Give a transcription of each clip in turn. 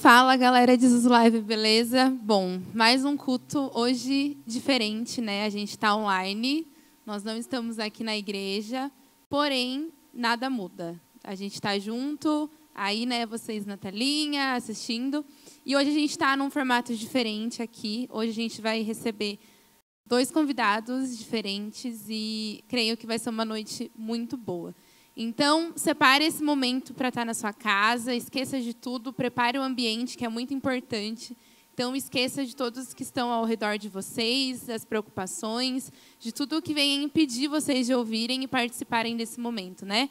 Fala, galera de Jesus Live, beleza? Bom, mais um culto hoje diferente, né? A gente está online, nós não estamos aqui na igreja, porém, nada muda. A gente está junto, aí, né, vocês na telinha, assistindo. E hoje a gente está num formato diferente aqui. Hoje a gente vai receber 2 convidados diferentes e creio que vai ser uma noite muito boa. Então, separe esse momento para estar na sua casa, esqueça de tudo, prepare o ambiente, que é muito importante. Então, esqueça de todos que estão ao redor de vocês, das preocupações, de tudo que vem impedir vocês de ouvirem e participarem desse momento, né?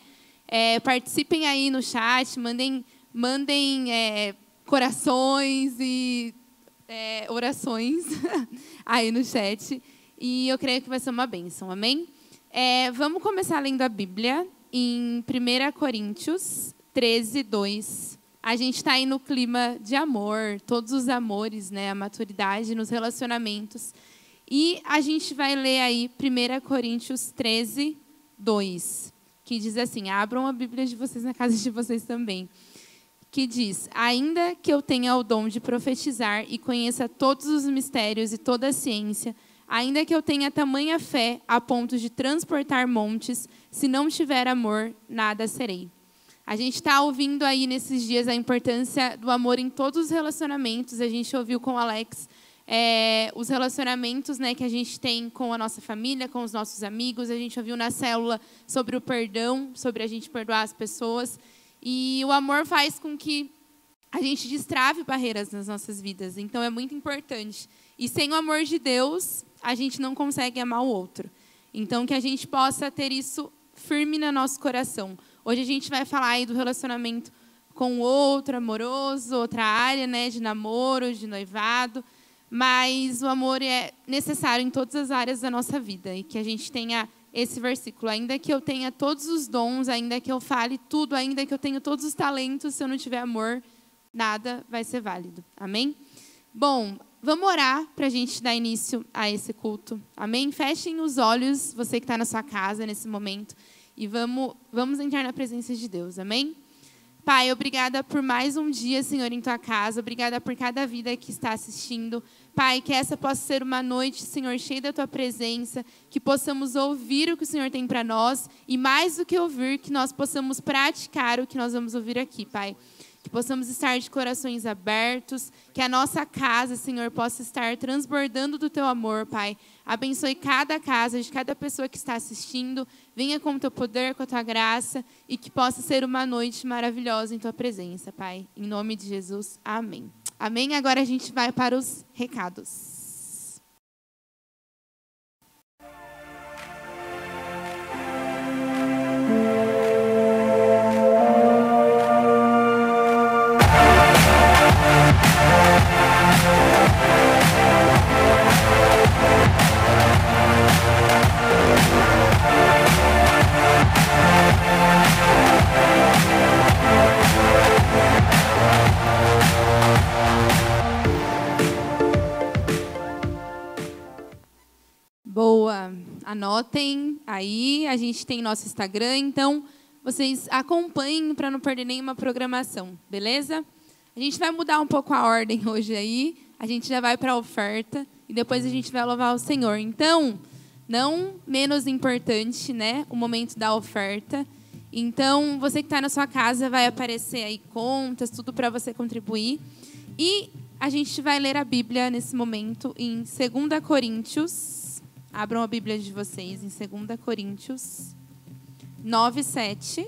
Participem aí no chat, mandem corações e orações aí no chat. E eu creio que vai ser uma bênção, amém? Vamos começar lendo a Bíblia. Em 1 Coríntios 13, 2, a gente está aí no clima de amor, todos os amores, né, a maturidade nos relacionamentos. E a gente vai ler aí 1 Coríntios 13, 2, que diz assim, abram a Bíblia de vocês na casa de vocês também, que diz, ainda que eu tenha o dom de profetizar e conheça todos os mistérios e toda a ciência, ainda que eu tenha tamanha fé a ponto de transportar montes, se não tiver amor, nada serei. A gente está ouvindo aí nesses dias a importância do amor em todos os relacionamentos. A gente ouviu com o Alex os relacionamentos, né, que a gente tem com a nossa família, com os nossos amigos. A gente ouviu na célula sobre o perdão, sobre a gente perdoar as pessoas. E o amor faz com que a gente destrave barreiras nas nossas vidas. Então, é muito importante. E sem o amor de Deus, a gente não consegue amar o outro. Então, que a gente possa ter isso firme no nosso coração. Hoje a gente vai falar aí do relacionamento com o outro, amoroso, outra área, né, de namoro, de noivado. Mas o amor é necessário em todas as áreas da nossa vida. E que a gente tenha esse versículo. Ainda que eu tenha todos os dons, ainda que eu fale tudo, ainda que eu tenha todos os talentos, se eu não tiver amor, nada vai ser válido. Amém? Bom, vamos orar para a gente dar início a esse culto. Amém? Fechem os olhos, você que está na sua casa nesse momento, e vamos entrar na presença de Deus. Amém? Pai, obrigada por mais um dia, Senhor, em Tua casa. Obrigada por cada vida que está assistindo. Pai, que essa possa ser uma noite, Senhor, cheia da Tua presença, que possamos ouvir o que o Senhor tem para nós, e mais do que ouvir, que nós possamos praticar o que nós vamos ouvir aqui, Pai. Que possamos estar de corações abertos, que a nossa casa, Senhor, possa estar transbordando do Teu amor, Pai. Abençoe cada casa de cada pessoa que está assistindo. Venha com o Teu poder, com a Tua graça, e que possa ser uma noite maravilhosa em Tua presença, Pai. Em nome de Jesus, amém. Amém? Agora a gente vai para os recados. Boa, anotem aí, a gente tem nosso Instagram, então vocês acompanhem para não perder nenhuma programação, beleza? A gente vai mudar um pouco a ordem hoje aí, a gente já vai para a oferta e depois a gente vai louvar o Senhor. Então, não menos importante, né, o momento da oferta. Então, você que está na sua casa vai aparecer aí contas, tudo para você contribuir. E a gente vai ler a Bíblia nesse momento em 2 Coríntios. Abram a Bíblia de vocês em 2 Coríntios 9, 7,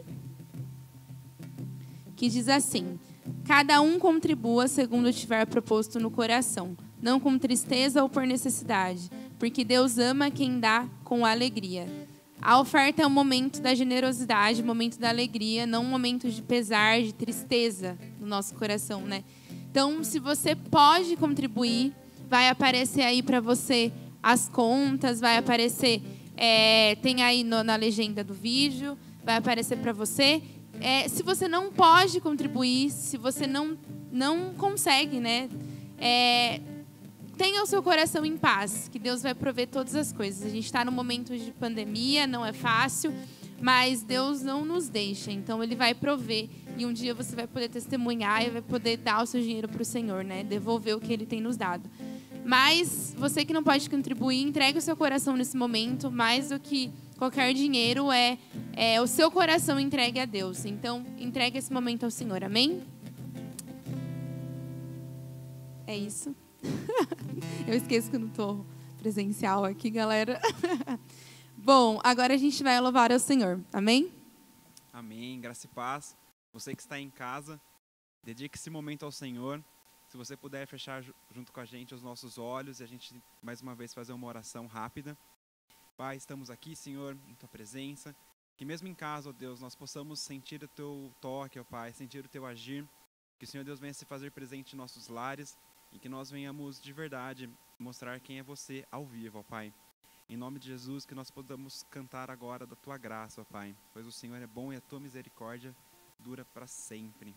que diz assim, cada um contribua segundo tiver proposto no coração, não com tristeza ou por necessidade, porque Deus ama quem dá com alegria. A oferta é um momento da generosidade, um momento da alegria, não um momento de pesar, de tristeza no nosso coração, né? Então, se você pode contribuir, vai aparecer aí para você as contas, vai aparecer, tem aí na legenda do vídeo, vai aparecer para você. Se você não pode contribuir, se você não consegue, né, tenha o seu coração em paz, que Deus vai prover todas as coisas. A gente está num momento de pandemia, não é fácil, mas Deus não nos deixa. Então, Ele vai prover. E um dia você vai poder testemunhar e vai poder dar o seu dinheiro para o Senhor, né? Devolver o que Ele tem nos dado. Mas você que não pode contribuir, entregue o seu coração nesse momento. Mais do que qualquer dinheiro, é o seu coração entregue a Deus. Então, entregue esse momento ao Senhor. Amém? É isso. Eu esqueço que eu não estou presencial aqui, galera. Bom, agora a gente vai louvar ao Senhor. Amém? Amém. Graça e paz. Você que está em casa, dedique esse momento ao Senhor. Se você puder fechar junto com a gente os nossos olhos e a gente mais uma vez fazer uma oração rápida. Pai, estamos aqui, Senhor, em Tua presença. Que mesmo em casa, ó Deus, nós possamos sentir o Teu toque, ó Pai, sentir o Teu agir. Que o Senhor Deus venha se fazer presente em nossos lares e que nós venhamos de verdade mostrar quem é você ao vivo, ó Pai. Em nome de Jesus, que nós podamos cantar agora da Tua graça, ó Pai. Pois o Senhor é bom e a Tua misericórdia dura para sempre.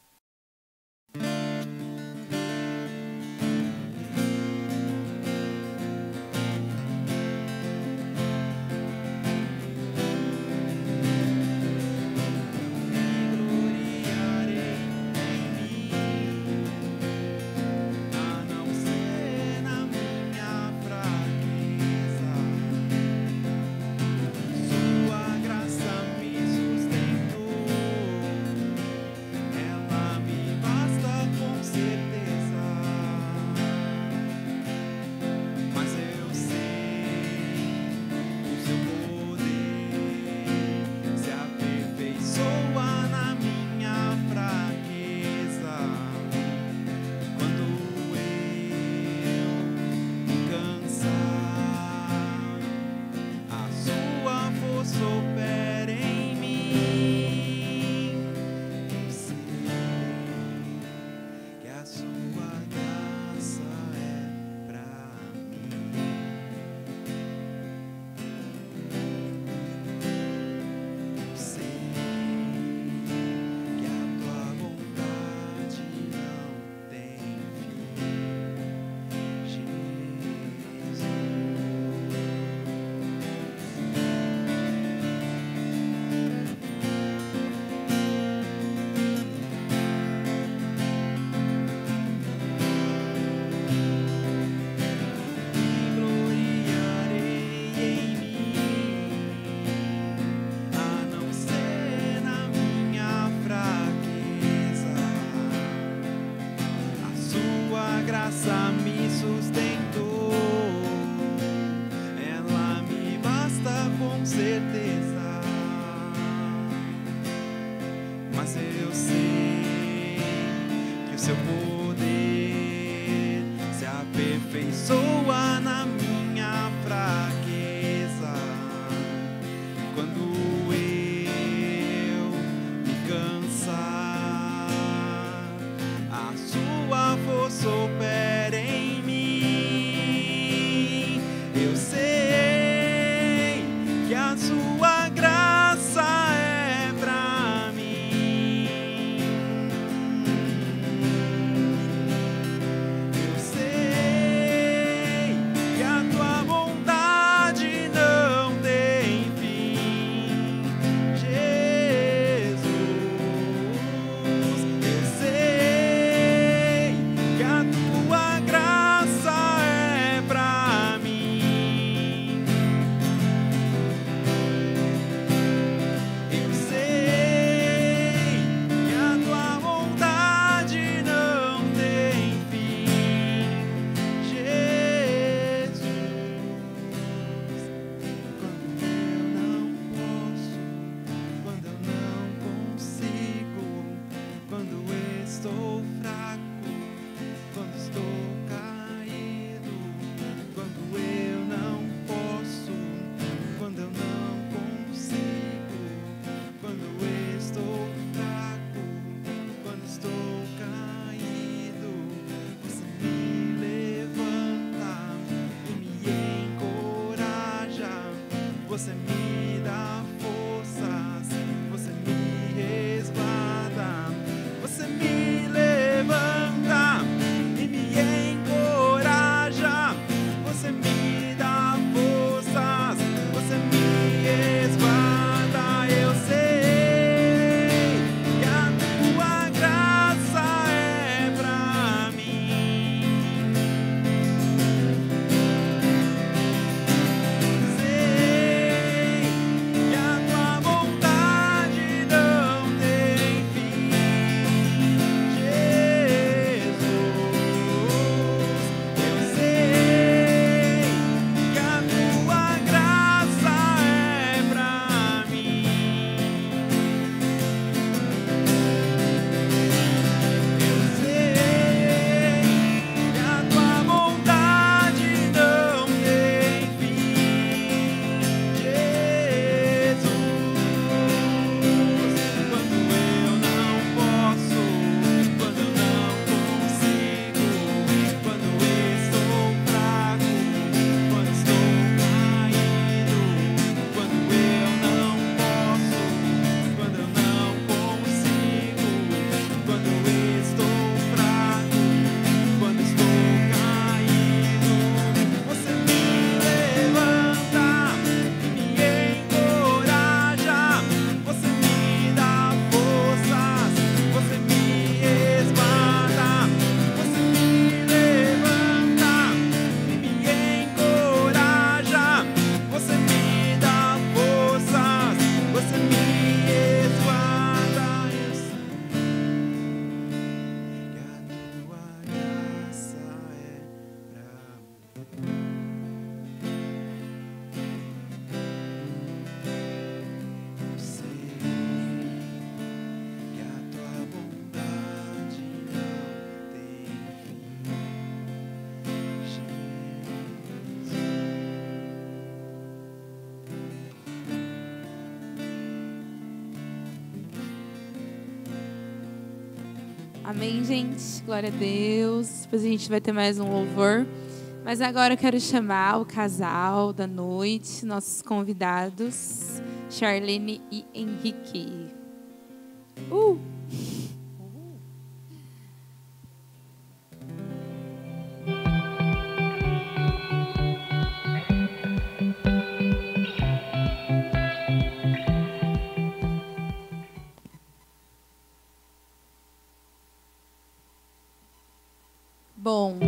Amém, gente? Glória a Deus. Depois a gente vai ter mais um louvor. Mas agora eu quero chamar o casal da noite, nossos convidados, Charlene e Henrique. Bom.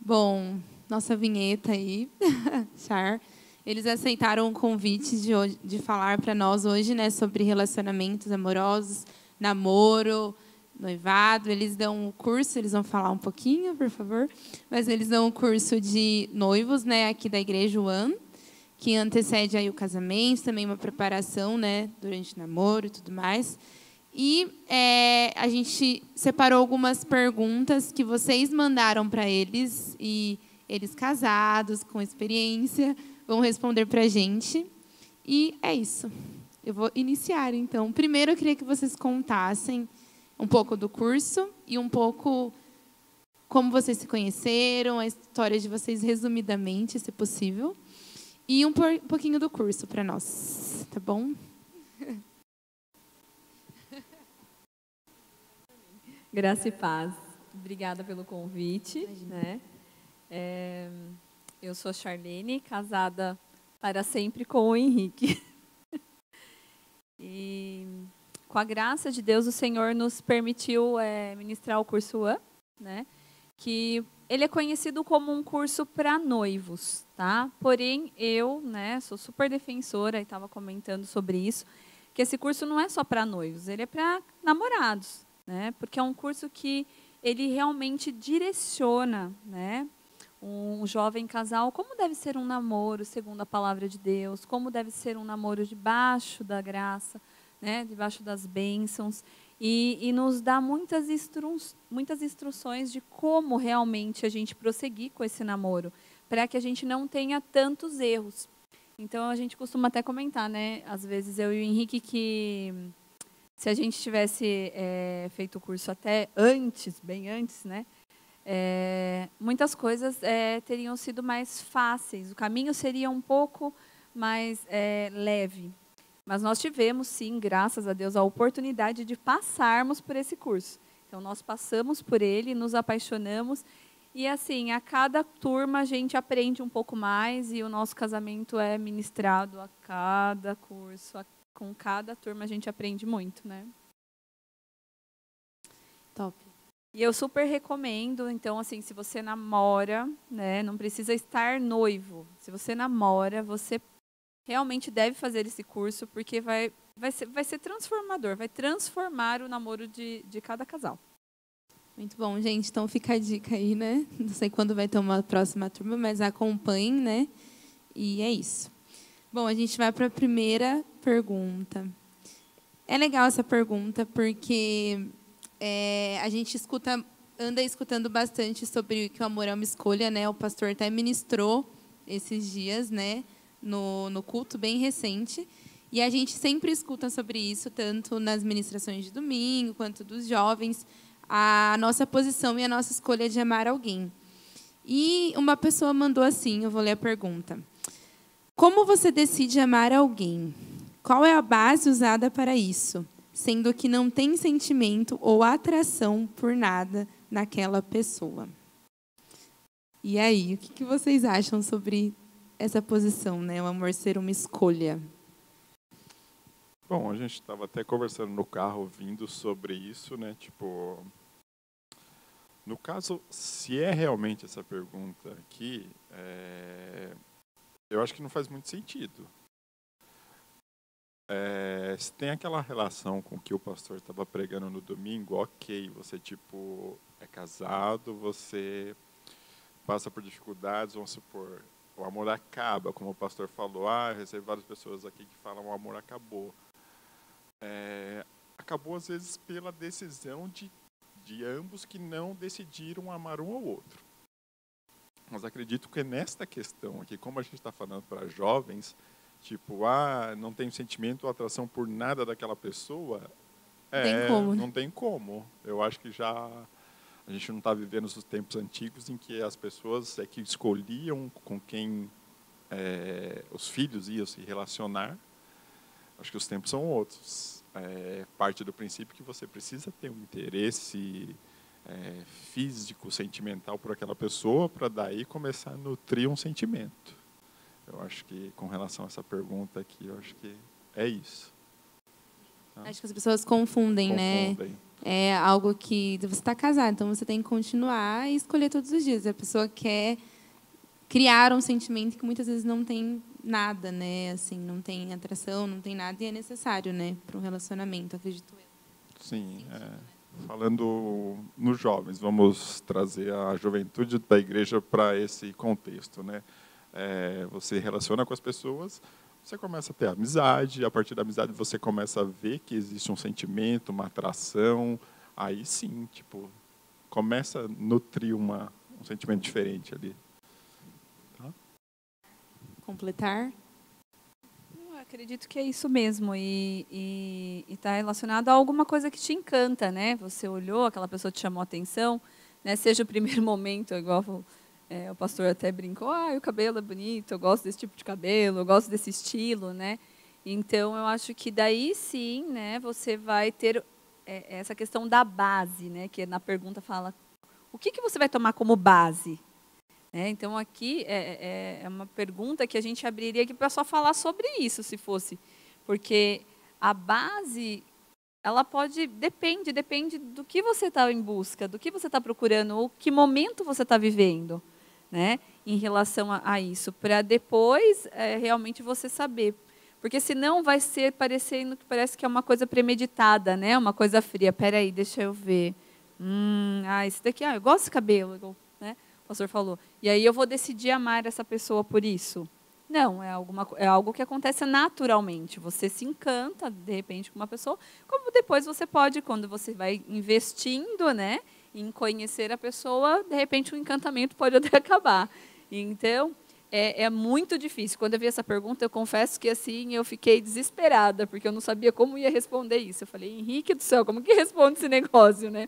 Bom, nossa vinheta aí, Char. Eles aceitaram o convite de falar para nós hoje, né, sobre relacionamentos amorosos, namoro, noivado. Eles dão um curso, eles vão falar um pouquinho, por favor, mas eles dão um curso de noivos, né, aqui da Igreja One, que antecede aí o casamento, também uma preparação, né, durante o namoro e tudo mais. E a gente separou algumas perguntas que vocês mandaram para eles, e eles casados, com experiência, vão responder para a gente. E é isso. Eu vou iniciar, então. Primeiro, eu queria que vocês contassem um pouco do curso e um pouco como vocês se conheceram, a história de vocês resumidamente, se possível. E um pouquinho do curso para nós, tá bom? Graça e paz. Obrigada pelo convite. Né? Eu sou Charlene, casada para sempre com o Henrique. E com a graça de Deus, o Senhor nos permitiu ministrar o curso One, né? Que ele é conhecido como um curso para noivos, tá? Porém, eu, né, sou super defensora e estava comentando sobre isso, que esse curso não é só para noivos, ele é para namorados. Né? Porque é um curso que ele realmente direciona, né, um jovem casal como deve ser um namoro segundo a palavra de Deus, como deve ser um namoro debaixo da graça, né, debaixo das bênçãos, e nos dá muitas instruções de como realmente a gente prosseguir com esse namoro, para que a gente não tenha tantos erros. Então a gente costuma até comentar, né, às vezes eu e o Henrique, que se a gente tivesse feito o curso até antes, bem antes, né, muitas coisas teriam sido mais fáceis, o caminho seria um pouco mais leve. Mas nós tivemos, sim, graças a Deus, a oportunidade de passarmos por esse curso. Então, nós passamos por ele, nos apaixonamos, e assim, a cada turma a gente aprende um pouco mais, e o nosso casamento é ministrado a cada curso, com cada turma a gente aprende muito, né? Top. E eu super recomendo, então, assim, se você namora, né, não precisa estar noivo. Se você namora, você realmente deve fazer esse curso, porque vai ser transformador, vai transformar o namoro de cada casal. Muito bom, gente. Então fica a dica aí, né? Não sei quando vai ter uma próxima turma, mas acompanhem, né? E é isso. Bom, a gente vai para a primeira pergunta. É legal essa pergunta porque a gente anda escutando bastante sobre que o amor é uma escolha, né? O pastor até ministrou esses dias, né? No culto bem recente. E a gente sempre escuta sobre isso, tanto nas ministrações de domingo, quanto dos jovens, a nossa posição e a nossa escolha de amar alguém. E uma pessoa mandou assim, eu vou ler a pergunta. Como você decide amar alguém? Qual é a base usada para isso? Sendo que não tem sentimento ou atração por nada naquela pessoa. E aí, o que vocês acham sobre essa posição, né? O amor ser uma escolha. Bom, a gente estava até conversando no carro, ouvindo sobre isso, né? Tipo, no caso, se é realmente essa pergunta aqui, eu acho que não faz muito sentido. Se tem aquela relação com que o pastor estava pregando no domingo, ok, você tipo é casado, você passa por dificuldades, vamos supor, o amor acaba, como o pastor falou, eu recebo várias pessoas aqui que falam o amor acabou. Acabou às vezes pela decisão de ambos que não decidiram amar um ao outro. Mas acredito que nesta questão aqui, como a gente está falando para jovens, tipo, não tenho sentimento ou atração por nada daquela pessoa, Tem como, né? não tem como. Eu acho que já a gente não está vivendo os tempos antigos em que as pessoas que escolhiam com quem os filhos iam se relacionar. Acho que os tempos são outros. Parte do princípio que você precisa ter um interesse físico, sentimental por aquela pessoa, para daí começar a nutrir um sentimento. Eu acho que, com relação a essa pergunta aqui, eu acho que é isso. Acho que as pessoas confundem, né? É algo que você está casado, então você tem que continuar e escolher todos os dias. A pessoa quer criar um sentimento que muitas vezes não tem nada, né? Assim, não tem atração, não tem nada, e é necessário, né, para um relacionamento, acredito eu. Sim, falando nos jovens, vamos trazer a juventude da igreja para esse contexto, né? Você relaciona com as pessoas, você começa a ter amizade, a partir da amizade você começa a ver que existe um sentimento, uma atração, aí sim, tipo, começa a nutrir um sentimento diferente ali. Tá? Completar? Eu acredito que é isso mesmo, e está relacionado a alguma coisa que te encanta, né? Você olhou, aquela pessoa te chamou a atenção, né? Seja o primeiro momento, igual o pastor até brincou, o cabelo é bonito, eu gosto desse tipo de cabelo, eu gosto desse estilo, né? Então, eu acho que daí sim, né, você vai ter essa questão da base, né? Que na pergunta fala, o que você vai tomar como base? Então, aqui é uma pergunta que a gente abriria aqui para só falar sobre isso, se fosse. Porque a base, ela depende do que você está em busca, do que você está procurando, ou que momento você está vivendo, né, em relação a isso, para depois realmente você saber. Porque senão vai ser parecendo que parece que é uma coisa premeditada, né, uma coisa fria. Espera aí, deixa eu ver. Esse daqui, eu gosto desse cabelo, né? O pastor falou. E aí eu vou decidir amar essa pessoa por isso? Não, é algo que acontece naturalmente. Você se encanta, de repente, com uma pessoa, como depois você pode, quando você vai investindo, né, em conhecer a pessoa, de repente o encantamento pode até acabar. Então, é muito difícil. Quando eu vi essa pergunta, eu confesso que assim, eu fiquei desesperada, porque eu não sabia como ia responder isso. Eu falei, Henrique do céu, como que responde esse negócio, né?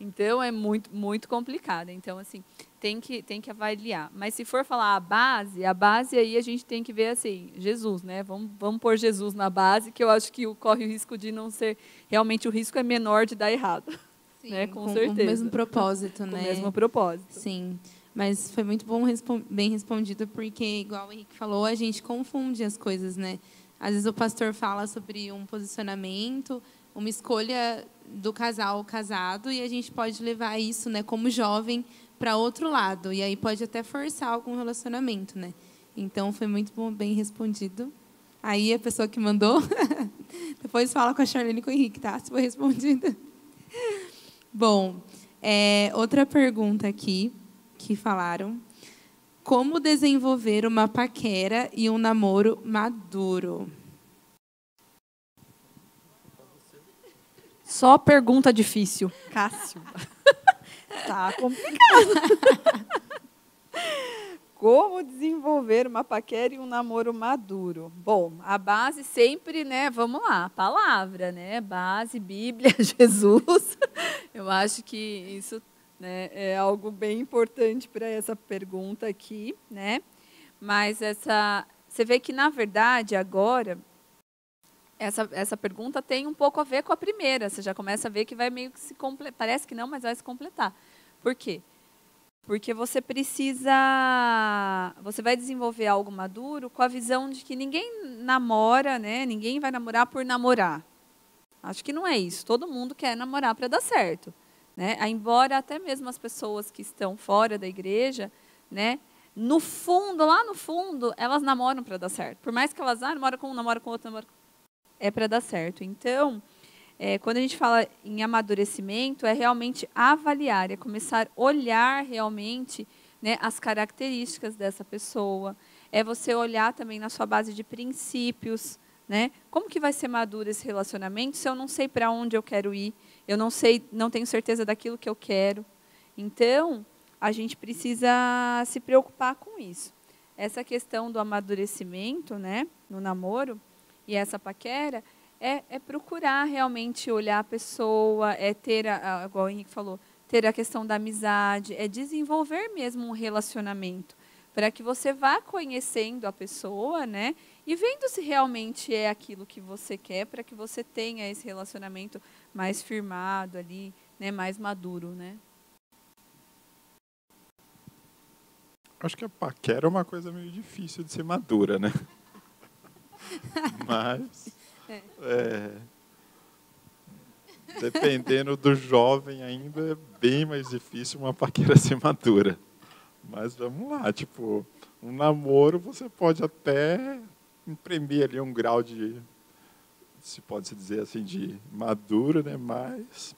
Então, é muito, muito complicado. Então, assim, tem que avaliar. Mas, se for falar a base aí a gente tem que ver, assim, Jesus, né? Vamos pôr Jesus na base, que eu acho que corre o risco de não ser... Realmente, o risco é menor de dar errado. Sim, né? Com Com certeza. o mesmo propósito, né? Com o mesmo propósito. Sim. Mas foi muito bom, bem respondido, porque, igual o Henrique falou, a gente confunde as coisas, né? Às vezes o pastor fala sobre um posicionamento, uma escolha do casal casado, e a gente pode levar isso, né, como jovem, para outro lado. E aí pode até forçar algum relacionamento, né? Então, foi muito bom, bem respondido. Aí, a pessoa que mandou, depois fala com a Charlene e com o Henrique, tá? Se foi respondida. Bom, outra pergunta aqui, que falaram. Como desenvolver uma paquera e um namoro maduro? Só pergunta difícil. Cássio. Tá complicado. Como desenvolver uma paquera e um namoro maduro? Bom, a base sempre, né? Vamos lá, palavra, né? Base, Bíblia, Jesus. Eu acho que isso, né, é algo bem importante para essa pergunta aqui, né? Mas você vê que, na verdade, agora, essa pergunta tem um pouco a ver com a primeira. Você já começa a ver que vai meio que se completar. Parece que não, mas vai se completar. Por quê? Porque você vai desenvolver algo maduro com a visão de que ninguém namora, né? Ninguém vai namorar por namorar. Acho que não é isso. Todo mundo quer namorar para dar certo, né? Embora até mesmo as pessoas que estão fora da igreja, né? No fundo, lá no fundo, elas namoram para dar certo. Por mais que elas namoram com um, namoram com outro, é para dar certo. Então, quando a gente fala em amadurecimento, é realmente avaliar, é começar a olhar realmente, né, as características dessa pessoa. É você olhar também na sua base de princípios, né? Como que vai ser maduro esse relacionamento se eu não sei para onde eu quero ir, eu não tenho certeza daquilo que eu quero. Então, a gente precisa se preocupar com isso. Essa questão do amadurecimento, né, no namoro, e essa paquera, é procurar realmente olhar a pessoa, é ter, igual o Henrique falou, ter a questão da amizade, é desenvolver mesmo um relacionamento, para que você vá conhecendo a pessoa, né, e vendo se realmente é aquilo que você quer, para que você tenha esse relacionamento mais firmado ali, né, mais maduro, né. Acho que a paquera é uma coisa meio difícil de ser madura, né? Mas, dependendo do jovem ainda, é bem mais difícil uma paquera ser madura. Mas vamos lá, tipo, um namoro você pode até imprimir ali um grau de, se pode se dizer assim, de maduro, né? Mas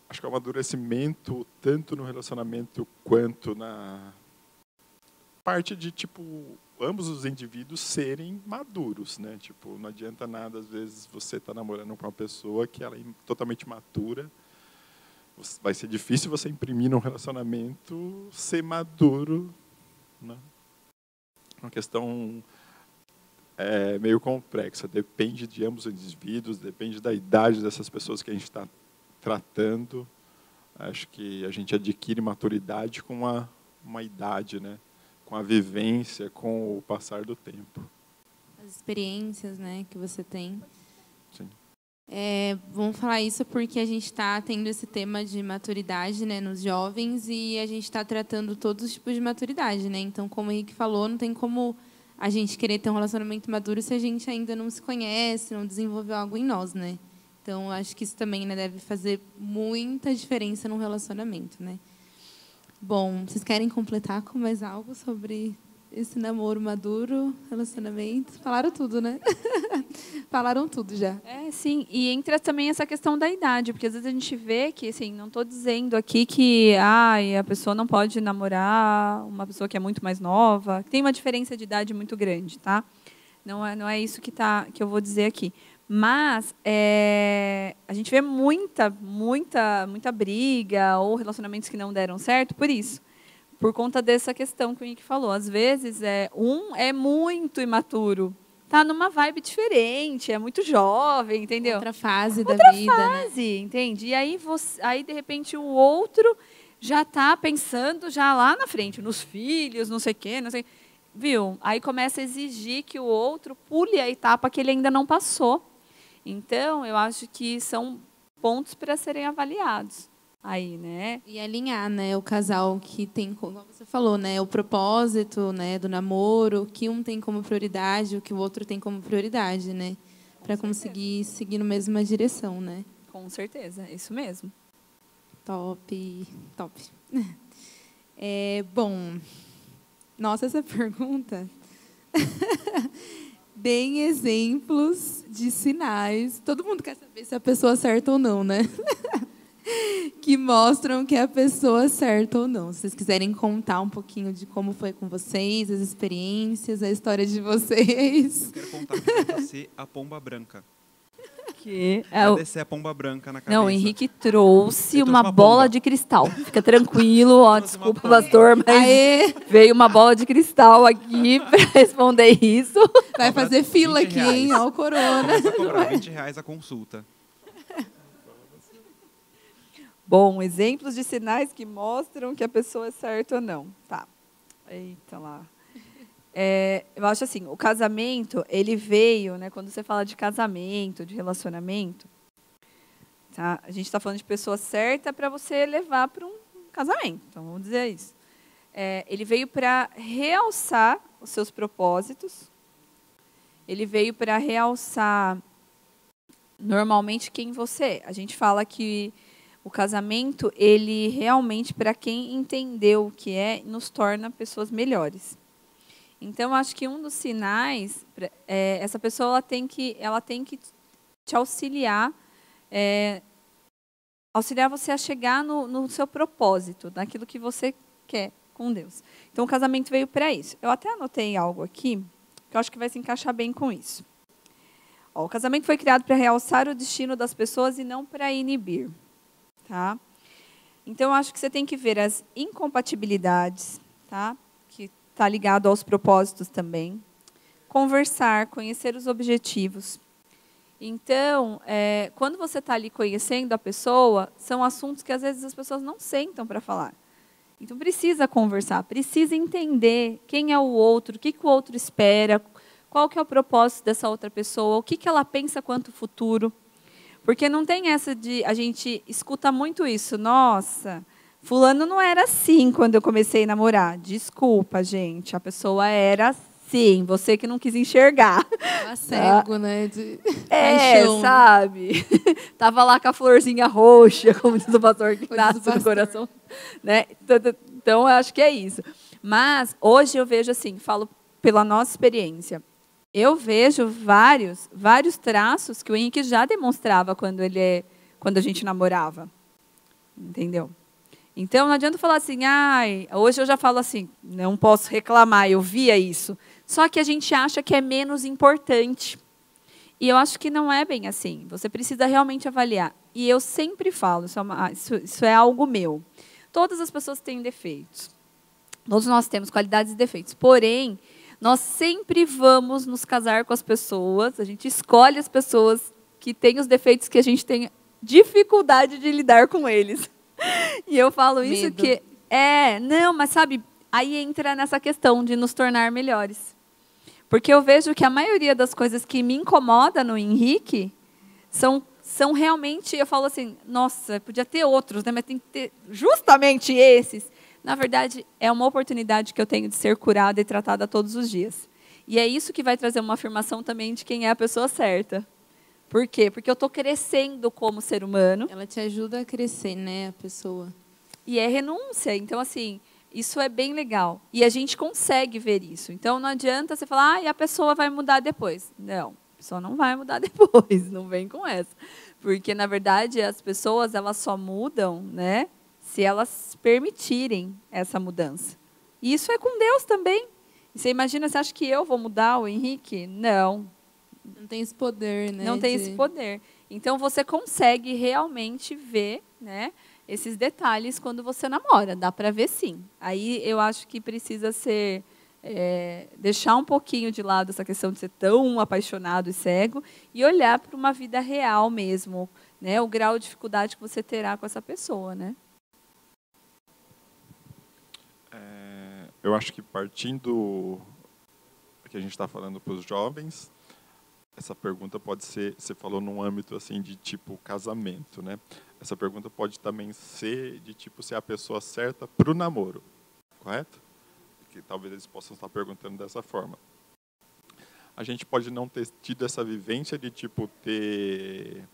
acho que o amadurecimento, tanto no relacionamento quanto na parte de, tipo, ambos os indivíduos serem maduros, né? Tipo, não adianta nada, às vezes, você tá namorando com uma pessoa que ela é totalmente matura. Vai ser difícil você imprimir num relacionamento ser maduro, né? Uma questão meio complexa. Depende de ambos os indivíduos, depende da idade dessas pessoas que a gente está tratando. Acho que a gente adquire maturidade com uma idade, né? Com a vivência, com o passar do tempo. As experiências, né, que você tem. Sim. Vamos falar isso porque a gente está tendo esse tema de maturidade, né, nos jovens, e a gente está tratando todos os tipos de maturidade, né? Então, como o Henrique falou, não tem como a gente querer ter um relacionamento maduro se a gente ainda não se conhece, não desenvolveu algo em nós, né? Então, acho que isso também, né, deve fazer muita diferença num relacionamento, né? Bom, vocês querem completar com mais algo sobre esse namoro maduro, relacionamento? Falaram tudo, né? Falaram tudo já. Sim, e entra também essa questão da idade, porque às vezes a gente vê que, assim, não estou dizendo aqui que a pessoa não pode namorar uma pessoa que é muito mais nova, tem uma diferença de idade muito grande, tá? Não é isso que eu vou dizer aqui. Mas a gente vê muita briga ou relacionamentos que não deram certo por isso. Por conta dessa questão que o Henrique falou. Às vezes, um é muito imaturo. Está numa vibe diferente, é muito jovem, entendeu? Outra fase da vida, né? Entende? E aí, de repente, o outro já está pensando já lá na frente, nos filhos, não sei o quê, não sei. Viu? Aí começa a exigir que o outro pule a etapa que ele ainda não passou. Então, eu acho que são pontos para serem avaliados aí, né? E alinhar, né, o casal que tem, como você falou, né, o propósito, né, do namoro, o que um tem como prioridade, o que o outro tem como prioridade, né? Para conseguir seguir na mesma direção, né? Com certeza, isso mesmo. Top. Bom, nossa, essa pergunta... Deem exemplos de sinais. Todo mundo quer saber se a pessoa é certa ou não, né? Que mostram que é a pessoa certa ou não. Se vocês quiserem contar um pouquinho de como foi com vocês, as experiências, a história de vocês. Eu quero contar para você a pomba branca. Vai descer a pomba branca na cabeça. Não, o Henrique trouxe uma bola de cristal. Fica tranquilo, desculpa, pastor, mas veio uma bola de cristal aqui para responder isso. Vai fazer fila aqui, hein? Ó, o corona. Começa a cobrar R$20 a consulta. Bom, exemplos de sinais que mostram que a pessoa é certa ou não. Tá. Eita lá. Eu acho assim, o casamento, ele veio, né, quando você fala de casamento, de relacionamento, tá? A gente está falando de pessoa certa para você levar para um casamento. Então, vamos dizer isso. Ele veio para realçar os seus propósitos. Ele veio para realçar, normalmente, quem você é. A gente fala que o casamento, ele realmente, para quem entendeu o que é, nos torna pessoas melhores. Então, acho que um dos sinais, essa pessoa ela tem que te auxiliar, auxiliar você a chegar no seu propósito, naquilo que você quer com Deus. Então, o casamento veio para isso. Eu até anotei algo aqui, que eu acho que vai se encaixar bem com isso. O casamento foi criado para realçar o destino das pessoas e não para inibir. Tá? Então, eu acho que você tem que ver as incompatibilidades, tá? Que está ligado aos propósitos também. Conversar, conhecer os objetivos. Então, quando você está ali conhecendo a pessoa, são assuntos que às vezes as pessoas não sentam para falar. Então, precisa conversar, precisa entender quem é o outro, o que o outro espera, qual que é o propósito dessa outra pessoa, o que ela pensa quanto futuro. Porque não tem essa de... A gente escuta muito isso. Nossa, fulano não era assim quando eu comecei a namorar. Desculpa, gente, a pessoa era assim, você que não quis enxergar. Tava cego, né? De paixão, sabe? Tava lá com a florzinha roxa, como diz o pastor, que nasce no coração. Né? Então, eu acho que é isso. Mas, hoje eu vejo assim, falo pela nossa experiência, eu vejo vários traços que o Henrique já demonstrava quando a gente namorava. Entendeu? Então, não adianta falar assim, hoje eu já falo assim, não posso reclamar, eu via isso. Só que a gente acha que é menos importante. E eu acho que não é bem assim. Você precisa realmente avaliar. E eu sempre falo, isso é algo meu. Todas as pessoas têm defeitos. Todos nós temos qualidades e defeitos. Porém, nós sempre vamos nos casar com as pessoas, a gente escolhe as pessoas que têm os defeitos que a gente tem dificuldade de lidar com eles. E eu falo isso Medo. que... não, mas sabe, aí entra nessa questão de nos tornar melhores. Porque eu vejo que a maioria das coisas que me incomoda no Henrique são realmente, eu falo assim, nossa, podia ter outros, né? Mas tem que ter justamente esses. Na verdade, é uma oportunidade que eu tenho de ser curada e tratada todos os dias. E é isso que vai trazer uma afirmação também de quem é a pessoa certa. Por quê? Porque eu estou crescendo como ser humano. Ela te ajuda a crescer, né, a pessoa. E é renúncia. Então, assim, isso é bem legal. E a gente consegue ver isso. Então, não adianta você falar, e a pessoa vai mudar depois. Não, a pessoa não vai mudar depois. Não vem com essa. Porque, na verdade, as pessoas elas só mudam, né, se elas permitirem essa mudança. E isso é com Deus também. E você imagina, você acha que eu vou mudar o Henrique? Não. Não tem esse poder, né? Não tem esse poder. Então, você consegue realmente ver, né, esses detalhes quando você namora. Dá para ver, sim. Aí, eu acho que precisa ser... deixar um pouquinho de lado essa questão de ser tão apaixonado e cego e olhar para uma vida real mesmo, né, o grau de dificuldade que você terá com essa pessoa, né? Eu acho que partindo do que a gente está falando para os jovens, essa pergunta pode ser, você falou num âmbito assim de tipo casamento, né? Essa pergunta pode também ser de tipo ser a pessoa certa para o namoro, correto? Que talvez eles possam estar perguntando dessa forma. A gente pode não ter tido essa vivência de tipo ter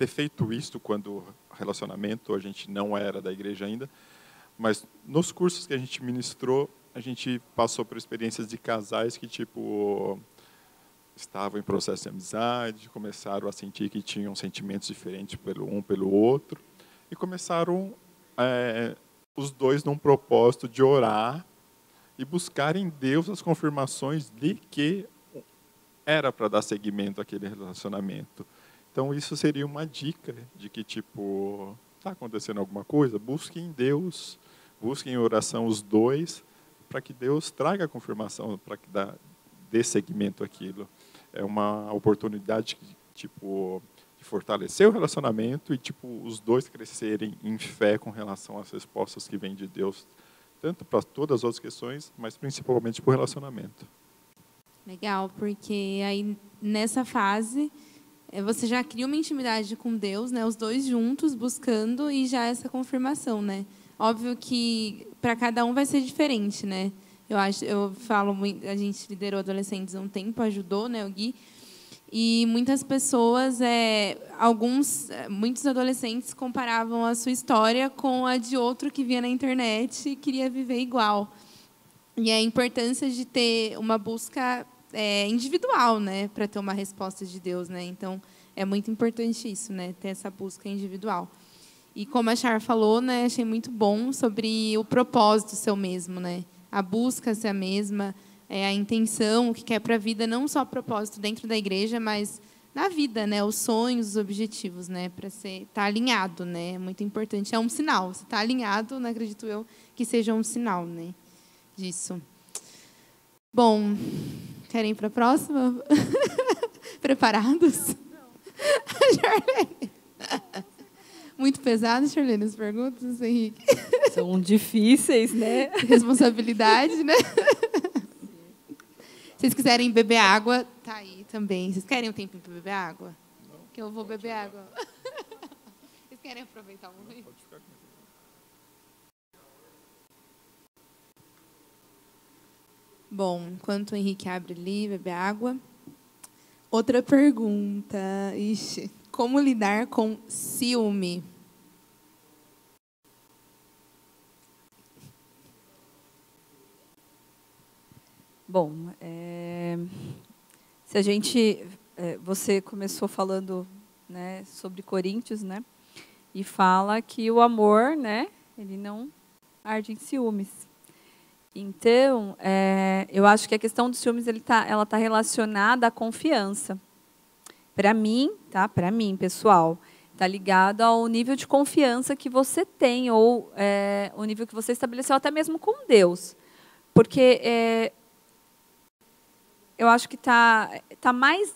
feito isso quando o relacionamento a gente não era da igreja ainda, mas nos cursos que a gente ministrou, a gente passou por experiências de casais que tipo estavam em processo de amizade, começaram a sentir que tinham sentimentos diferentes pelo outro e começaram os dois num propósito de orar e buscar em Deus as confirmações de que era para dar seguimento àquele relacionamento. Então, isso seria uma dica de que, tipo, está acontecendo alguma coisa? Busquem em Deus, busquem em oração os dois, para que Deus traga a confirmação, para que dê seguimento àquilo. É uma oportunidade, tipo, de fortalecer o relacionamento e tipo os dois crescerem em fé com relação às respostas que vêm de Deus, tanto para todas as outras questões, mas principalmente para o relacionamento. Legal, porque aí nessa fase você já cria uma intimidade com Deus, né? Os dois juntos buscando e já essa confirmação, né? Óbvio que para cada um vai ser diferente, né? Eu falo muito, a gente liderou adolescentes há um tempo, ajudou, né, o Gui. E muitas pessoas, muitos adolescentes comparavam a sua história com a de outro que via na internet e queria viver igual. E a importância de ter uma busca individual, né, para ter uma resposta de Deus, né? Então é muito importante isso, né, ter essa busca individual. E como a Char falou, né, achei muito bom sobre o propósito seu mesmo, né? A busca ser a mesma, a intenção, o que quer para a vida, não só propósito dentro da igreja, mas na vida, né? Os sonhos, os objetivos, né? Para estar alinhado, né? É muito importante. É um sinal. Se está alinhado, não acredito eu que seja um sinal, né? Disso. Bom, querem ir para a próxima? Preparados? Charlene. Muito pesado, Charlene, as perguntas, Henrique? São difíceis, né? Responsabilidade, né? Se vocês quiserem beber água, tá aí também. Vocês querem um tempinho para beber água? Não. Que eu vou beber água. Vocês querem aproveitar o momento? Pode ficar com Bom, enquanto o Henrique abre ali, bebe água. Outra pergunta. Ixi, como lidar com ciúme? Bom, se a gente, você começou falando, né, sobre Coríntios, né, e fala que o amor, né, ele não arde em ciúmes. Então, eu acho que a questão dos ciúmes ela tá relacionada à confiança. Para mim, tá? Para mim, pessoal, está ligado ao nível de confiança que você tem ou o nível que você estabeleceu até mesmo com Deus, porque eu acho que tá mais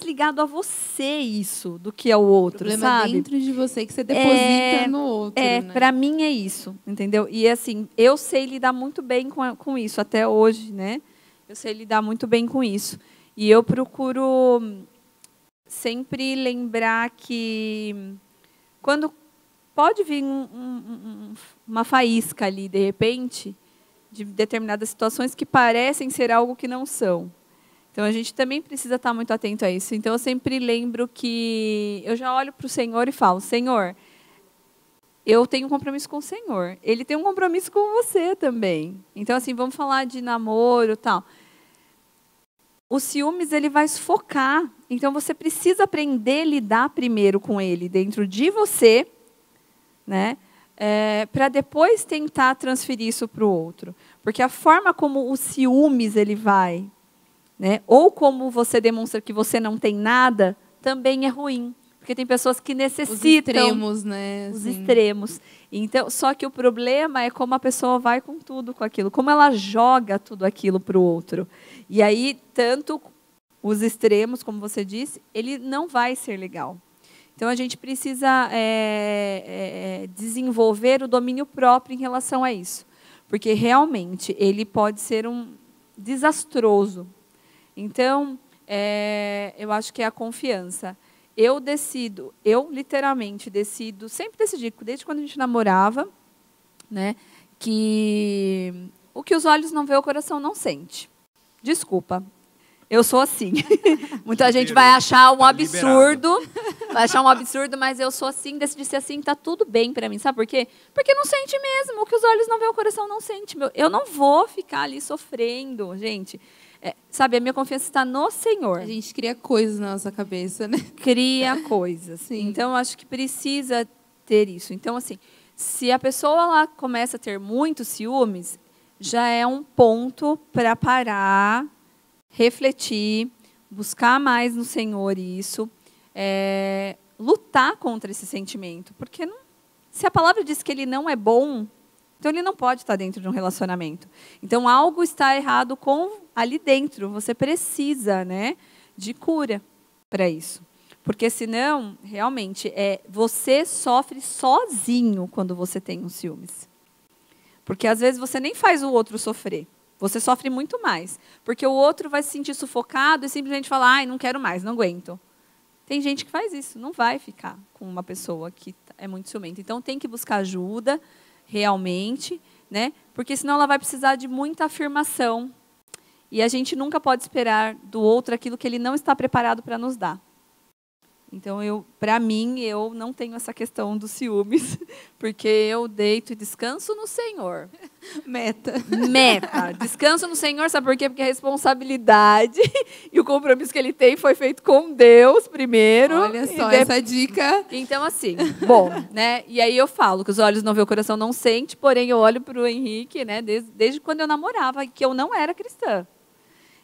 ligado a você isso do que ao outro, O problema sabe? é dentro de você que você deposita no outro, né? Para mim é isso, entendeu? E assim, eu sei lidar muito bem com isso até hoje, né? Eu sei lidar muito bem com isso. E eu procuro sempre lembrar que quando pode vir uma faísca ali, de repente, de determinadas situações que parecem ser algo que não são. Então, a gente também precisa estar muito atento a isso. Então, eu sempre lembro que eu já olho para o Senhor e falo, Senhor, eu tenho um compromisso com o Senhor. Ele tem um compromisso com você também. Então, assim, vamos falar de namoro e tal. O ciúmes, ele vai sufocar. Então, você precisa aprender a lidar primeiro com ele dentro de você, né? Para depois tentar transferir isso para o outro. Porque a forma como o ciúmes ele vai, né? Ou como você demonstra que você não tem nada, também é ruim. Porque tem pessoas que necessitam... Os extremos, né? Os assim. extremos. Então, só que o problema é como a pessoa vai com tudo, com aquilo. Como ela joga tudo aquilo para o outro. E aí, tanto os extremos, como você disse, ele não vai ser legal. Então, a gente precisa desenvolver o domínio próprio em relação a isso. Porque, realmente, ele pode ser desastroso. Então, eu acho que é a confiança. Eu literalmente decido, sempre decidi, desde quando a gente namorava, né, que o que os olhos não vê, o coração não sente. Desculpa, eu sou assim. Muita gente vai achar um absurdo, mas eu sou assim, decidi ser assim, tá tudo bem para mim. Sabe por quê? Porque não sente mesmo. O que os olhos não vê, o coração não sente. Eu não vou ficar ali sofrendo, gente. Sabe, a minha confiança está no Senhor. A gente cria coisas na nossa cabeça, né? Cria coisas. Sim. Então, eu acho que precisa ter isso. Então, assim, se a pessoa ela começa a ter muitos ciúmes, já é um ponto para parar, refletir, buscar mais no Senhor isso, lutar contra esse sentimento. Porque se a palavra diz que ele não é bom, então ele não pode estar dentro de um relacionamento. Então, algo está errado ali dentro. Você precisa, né, de cura para isso. Porque, senão, realmente, você sofre sozinho quando você tem um ciúmes. Porque, às vezes, você nem faz o outro sofrer. Você sofre muito mais. Porque o outro vai se sentir sufocado e simplesmente falar, ai, não quero mais, não aguento. Tem gente que faz isso, não vai ficar com uma pessoa que é muito ciumenta. Então, tem que buscar ajuda, realmente, né? Porque senão ela vai precisar de muita afirmação. E a gente nunca pode esperar do outro aquilo que ele não está preparado para nos dar. Então, para mim, eu não tenho essa questão dos ciúmes, porque eu deito e descanso no Senhor. Meta. Descanso no Senhor, sabe por quê? Porque a responsabilidade e o compromisso que ele tem foi feito com Deus primeiro. Olha só, essa dica. Então, assim, bom, né? E aí eu falo que os olhos não vê, o coração não sente, porém eu olho para o Henrique, né? Desde quando eu namorava, que eu não era cristã.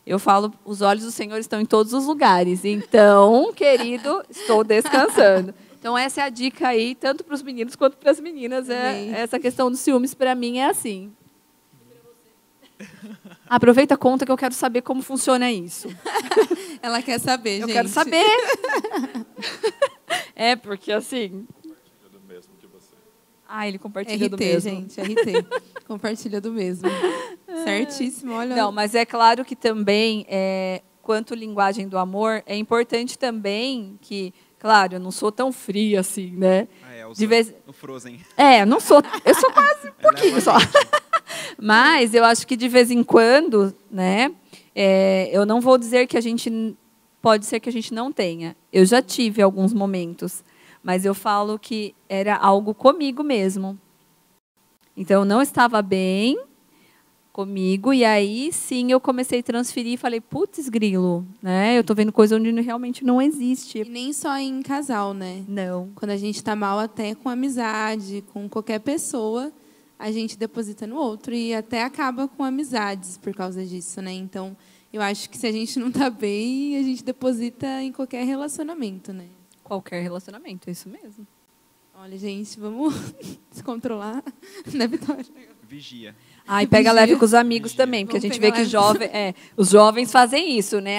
Eu falo, os olhos do Senhor estão em todos os lugares. Então, querido, estou descansando. Então, essa é a dica aí, tanto para os meninos quanto para as meninas. Essa questão dos ciúmes, para mim, é assim. Aproveita a conta que eu quero saber como funciona isso. Ela quer saber, gente. Eu quero saber. É, porque assim... Ah, ele compartilha do mesmo. Gente, RT. Compartilha do mesmo. Certíssimo, olha. Não, mas é claro que também, quanto linguagem do amor, é importante também que, claro, eu não sou tão fria assim, né? De vez... no Frozen. Não sou. Eu sou quase um pouquinho só. Mas eu acho que de vez em quando, né? Eu não vou dizer que a gente... Pode ser que a gente não tenha. Eu já tive alguns momentos. Mas eu falo que era algo comigo mesmo. Então, eu não estava bem comigo, e aí, sim, eu comecei a transferir e falei, putz, grilo, né? Eu estou vendo coisa onde realmente não existe. E nem só em casal, né? Não. Quando a gente está mal até com amizade, com qualquer pessoa, a gente deposita no outro e até acaba com amizades por causa disso, né? Então, eu acho que se a gente não está bem, a gente deposita em qualquer relacionamento, né? Qualquer relacionamento, é isso mesmo. Olha, gente, vamos se controlar, né, Vitória? Vigia. E pega leve com os amigos também, porque Vamos a gente vê que pegar os jovens fazem isso, né?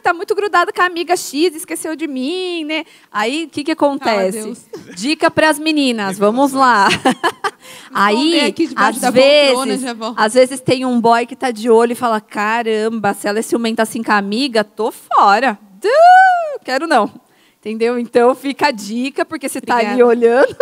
Tá muito grudado com a amiga X, esqueceu de mim, né? Aí, o que acontece? Dica para as meninas, vamos lá. Aí, às vezes tem um boy que tá de olho e fala, caramba, se ela é ciumenta assim com a amiga, tô fora. Quero não. Entendeu? Então, fica a dica, porque você está ali olhando.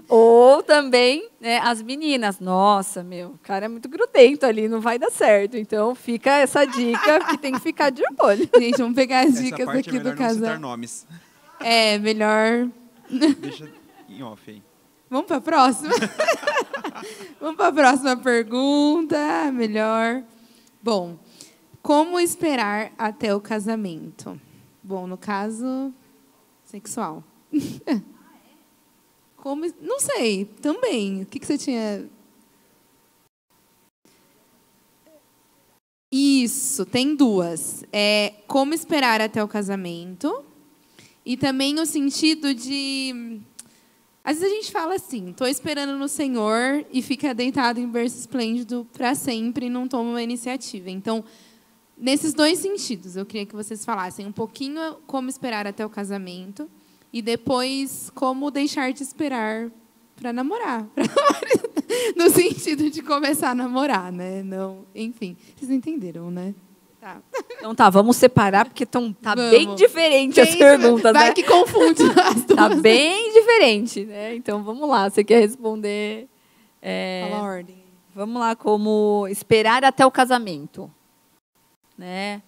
Ou também, né, as meninas. Nossa, o cara é muito grudento ali, não vai dar certo. Então, fica essa dica que tem que ficar de olho. Gente, vamos pegar as dicas aqui do casal. Não citar nomes. Melhor... Deixa em off aí. Vamos para a próxima? Vamos para a próxima pergunta. Melhor. Bom, como esperar até o casamento? Bom, no caso, sexual. Como, não sei, também. O que você tinha... Isso, tem duas. Como esperar até o casamento. E também o sentido de... Às vezes a gente fala assim, estou esperando no Senhor e fica deitado em berço esplêndido para sempre e não toma uma iniciativa. Então, nesses dois sentidos, eu queria que vocês falassem um pouquinho como esperar até o casamento e depois como deixar de esperar para namorar. No sentido de começar a namorar, né? Não, enfim, vocês entenderam, né? Tá. Então vamos separar, porque bem diferente as perguntas, vai né? Que confunde as duas. Tá bem diferente, né? Então vamos lá, você quer responder? Fala a ordem. Vamos lá, como esperar até o casamento, né?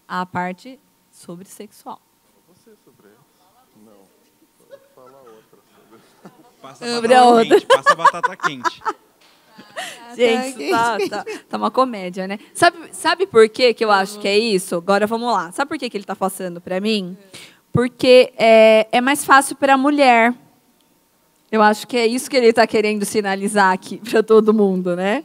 A parte sobre sexual. Você sobre essa? Não. Fala outra. Passa a batata quente. Gente, tá uma comédia, né? Sabe por que eu acho que é isso? Agora vamos lá. Sabe por que ele está passando para mim? Porque é mais fácil para a mulher. Eu acho que é isso que ele está querendo sinalizar aqui para todo mundo, né?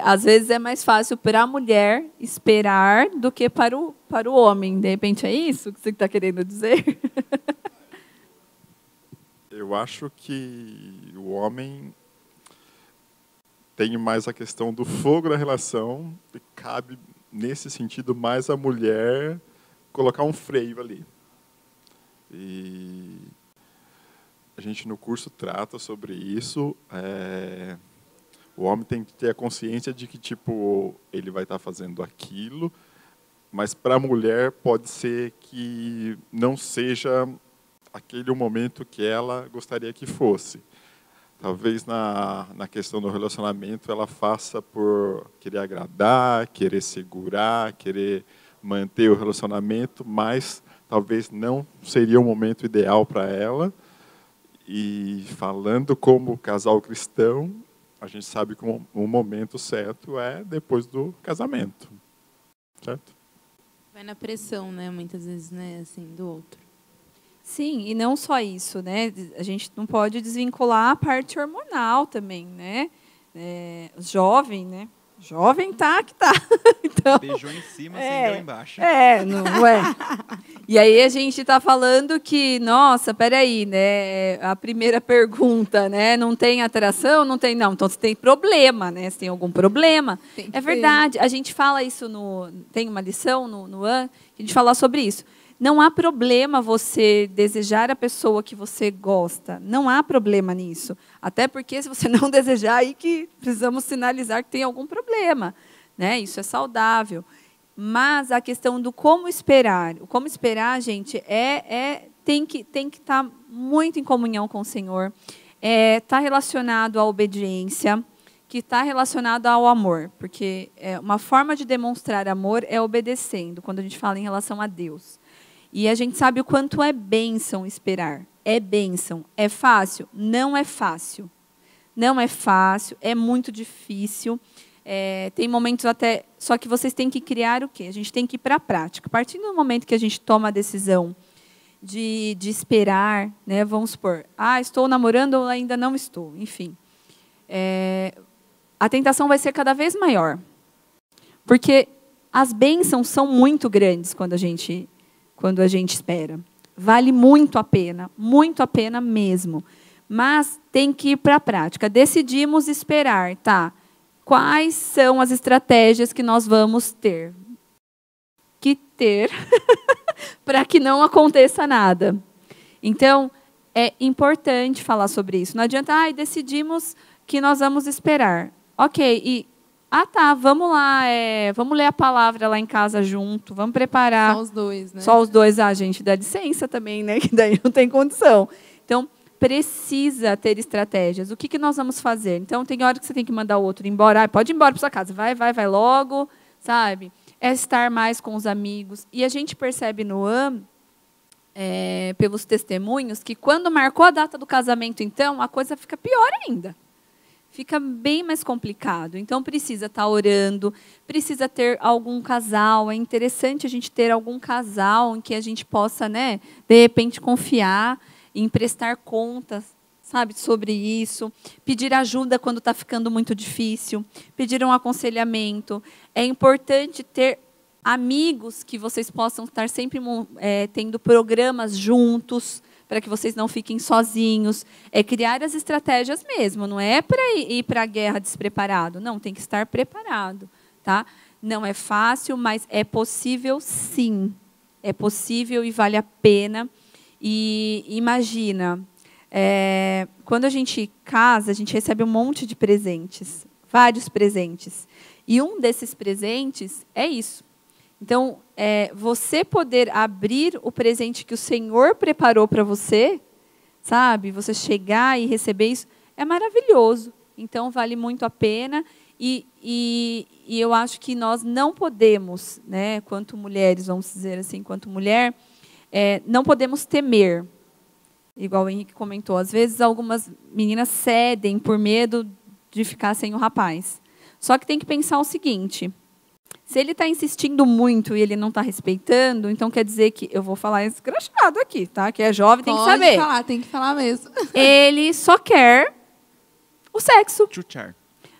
Às vezes é mais fácil para a mulher esperar do que para o homem. De repente é isso que você está querendo dizer? Eu acho que o homem tem mais a questão do fogo da relação e cabe, nesse sentido, mais a mulher colocar um freio ali. E a gente, no curso, trata sobre isso. O homem tem que ter a consciência de que, tipo, ele vai estar fazendo aquilo, mas para a mulher pode ser que não seja aquele o momento que ela gostaria que fosse. Talvez na questão do relacionamento ela faça por querer agradar, querer segurar, querer manter o relacionamento, mas talvez não seria o momento ideal para ela. E falando como casal cristão, a gente sabe que o momento certo é depois do casamento, certo? Vai na pressão, né? Muitas vezes, né? Assim, do outro. Sim, e não só isso, né? A gente não pode desvincular a parte hormonal também, né? Os jovens, né? Jovem tá que tá. Então, Beijou em cima, acendeu embaixo. Não é. E aí a gente está falando que, nossa, peraí, né? A primeira pergunta, né? Não tem atração? Não tem, não. Então você tem problema, né? Você tem algum problema? É verdade. A gente fala isso tem uma lição no AN, que a gente fala sobre isso. Não há problema você desejar a pessoa que você gosta. Não há problema nisso. Até porque, se você não desejar, aí que precisamos sinalizar que tem algum problema. Né? Isso é saudável. Mas a questão do como esperar. O como esperar, gente, tem que estar muito em comunhão com o Senhor. Está relacionado à obediência, que está relacionado ao amor. Porque uma forma de demonstrar amor é obedecendo, quando a gente fala em relação a Deus. E a gente sabe o quanto é bênção esperar. É bênção. É fácil? Não é fácil. Não é fácil, é muito difícil. Tem momentos até... Só que vocês têm que criar o quê? A gente tem que ir para a prática. A partir do momento que a gente toma a decisão de esperar, né, vamos supor, estou namorando ou ainda não estou, enfim. A tentação vai ser cada vez maior. Porque as bênçãos são muito grandes quando a gente espera. Vale muito a pena mesmo. Mas tem que ir para a prática. Decidimos esperar, tá? Quais são as estratégias que nós vamos ter para que não aconteça nada? Então, é importante falar sobre isso. Não adianta, decidimos que nós vamos esperar. Ok, vamos lá, vamos ler a palavra lá em casa junto, vamos preparar. Só os dois, né? Só os dois, gente, dá licença também, né? Que daí não tem condição. Então, precisa ter estratégias. O que nós vamos fazer? Então, tem hora que você tem que mandar o outro embora. Pode ir embora para sua casa. Vai logo, sabe? É estar mais com os amigos. E a gente percebe no ANO, pelos testemunhos, que quando marcou a data do casamento, então, a coisa fica pior ainda. Fica bem mais complicado. Então, precisa estar orando, precisa ter algum casal. É interessante a gente ter algum casal em que a gente possa, né, de repente, confiar, em prestar contas, sabe, sobre isso. Pedir ajuda quando está ficando muito difícil. Pedir um aconselhamento. É importante ter amigos que vocês possam estar sempre tendo programas juntos, para que vocês não fiquem sozinhos. É criar as estratégias mesmo, não é para ir para a guerra despreparado. Não, tem que estar preparado. Tá? Não é fácil, mas é possível sim. É possível e vale a pena. E imagina, quando a gente casa, a gente recebe um monte de presentes, vários presentes. E um desses presentes é isso. Então, você poder abrir o presente que o Senhor preparou para você, sabe? Você chegar e receber isso, é maravilhoso. Então, vale muito a pena. E eu acho que nós não podemos, né, quanto mulheres, vamos dizer assim, quanto mulher, não podemos temer. Igual o Henrique comentou, às vezes algumas meninas cedem por medo de ficar sem o rapaz. Só que tem que pensar o seguinte... Se ele está insistindo muito e ele não está respeitando, então quer dizer que... Eu vou falar escrachado aqui, tá? Que é jovem, tem que saber. Tem que falar mesmo. Ele só quer o sexo. Chuchar.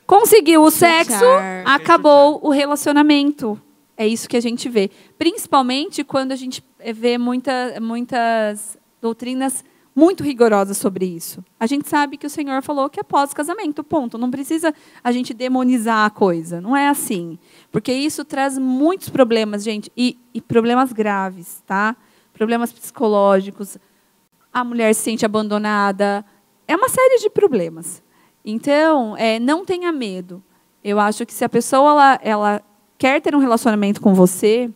Conseguiu o sexo, acabou o relacionamento. É isso que a gente vê. Principalmente quando a gente vê muitas doutrinas muito rigorosas sobre isso. A gente sabe que o Senhor falou que é pós-casamento, ponto. Não precisa a gente demonizar a coisa. Não é assim. Porque isso traz muitos problemas, gente. E problemas graves, tá? Problemas psicológicos. A mulher se sente abandonada. É uma série de problemas. Então, não tenha medo. Eu acho que se a pessoa ela quer ter um relacionamento com você,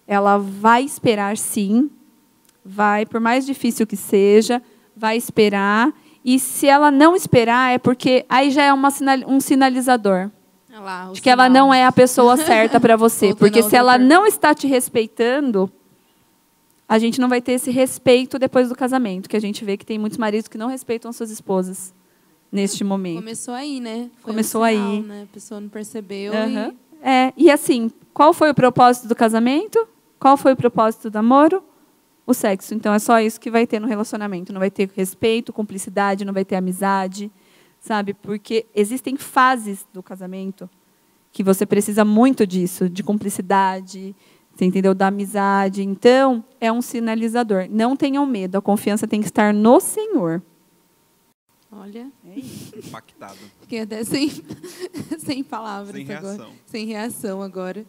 ela vai esperar sim. Vai, por mais difícil que seja, vai esperar. E se ela não esperar, é porque aí já é um sinalizador de que ela não é a pessoa certa para você. Porque se ela não está te respeitando, a gente não vai ter esse respeito depois do casamento, que a gente vê que tem muitos maridos que não respeitam as suas esposas neste momento. Começou aí, né? Começou aí. Né? A pessoa não percebeu. Uhum. E assim, qual foi o propósito do casamento? Qual foi o propósito do namoro? O sexo. Então, é só isso que vai ter no relacionamento. Não vai ter respeito, cumplicidade, não vai ter amizade, sabe? Porque existem fases do casamento que você precisa muito disso, de cumplicidade, você entendeu? Da amizade. Então, é um sinalizador. Não tenham medo, a confiança tem que estar no Senhor. Olha, Impactado. fiquei até sem palavras Sem agora. reação. Sem reação agora.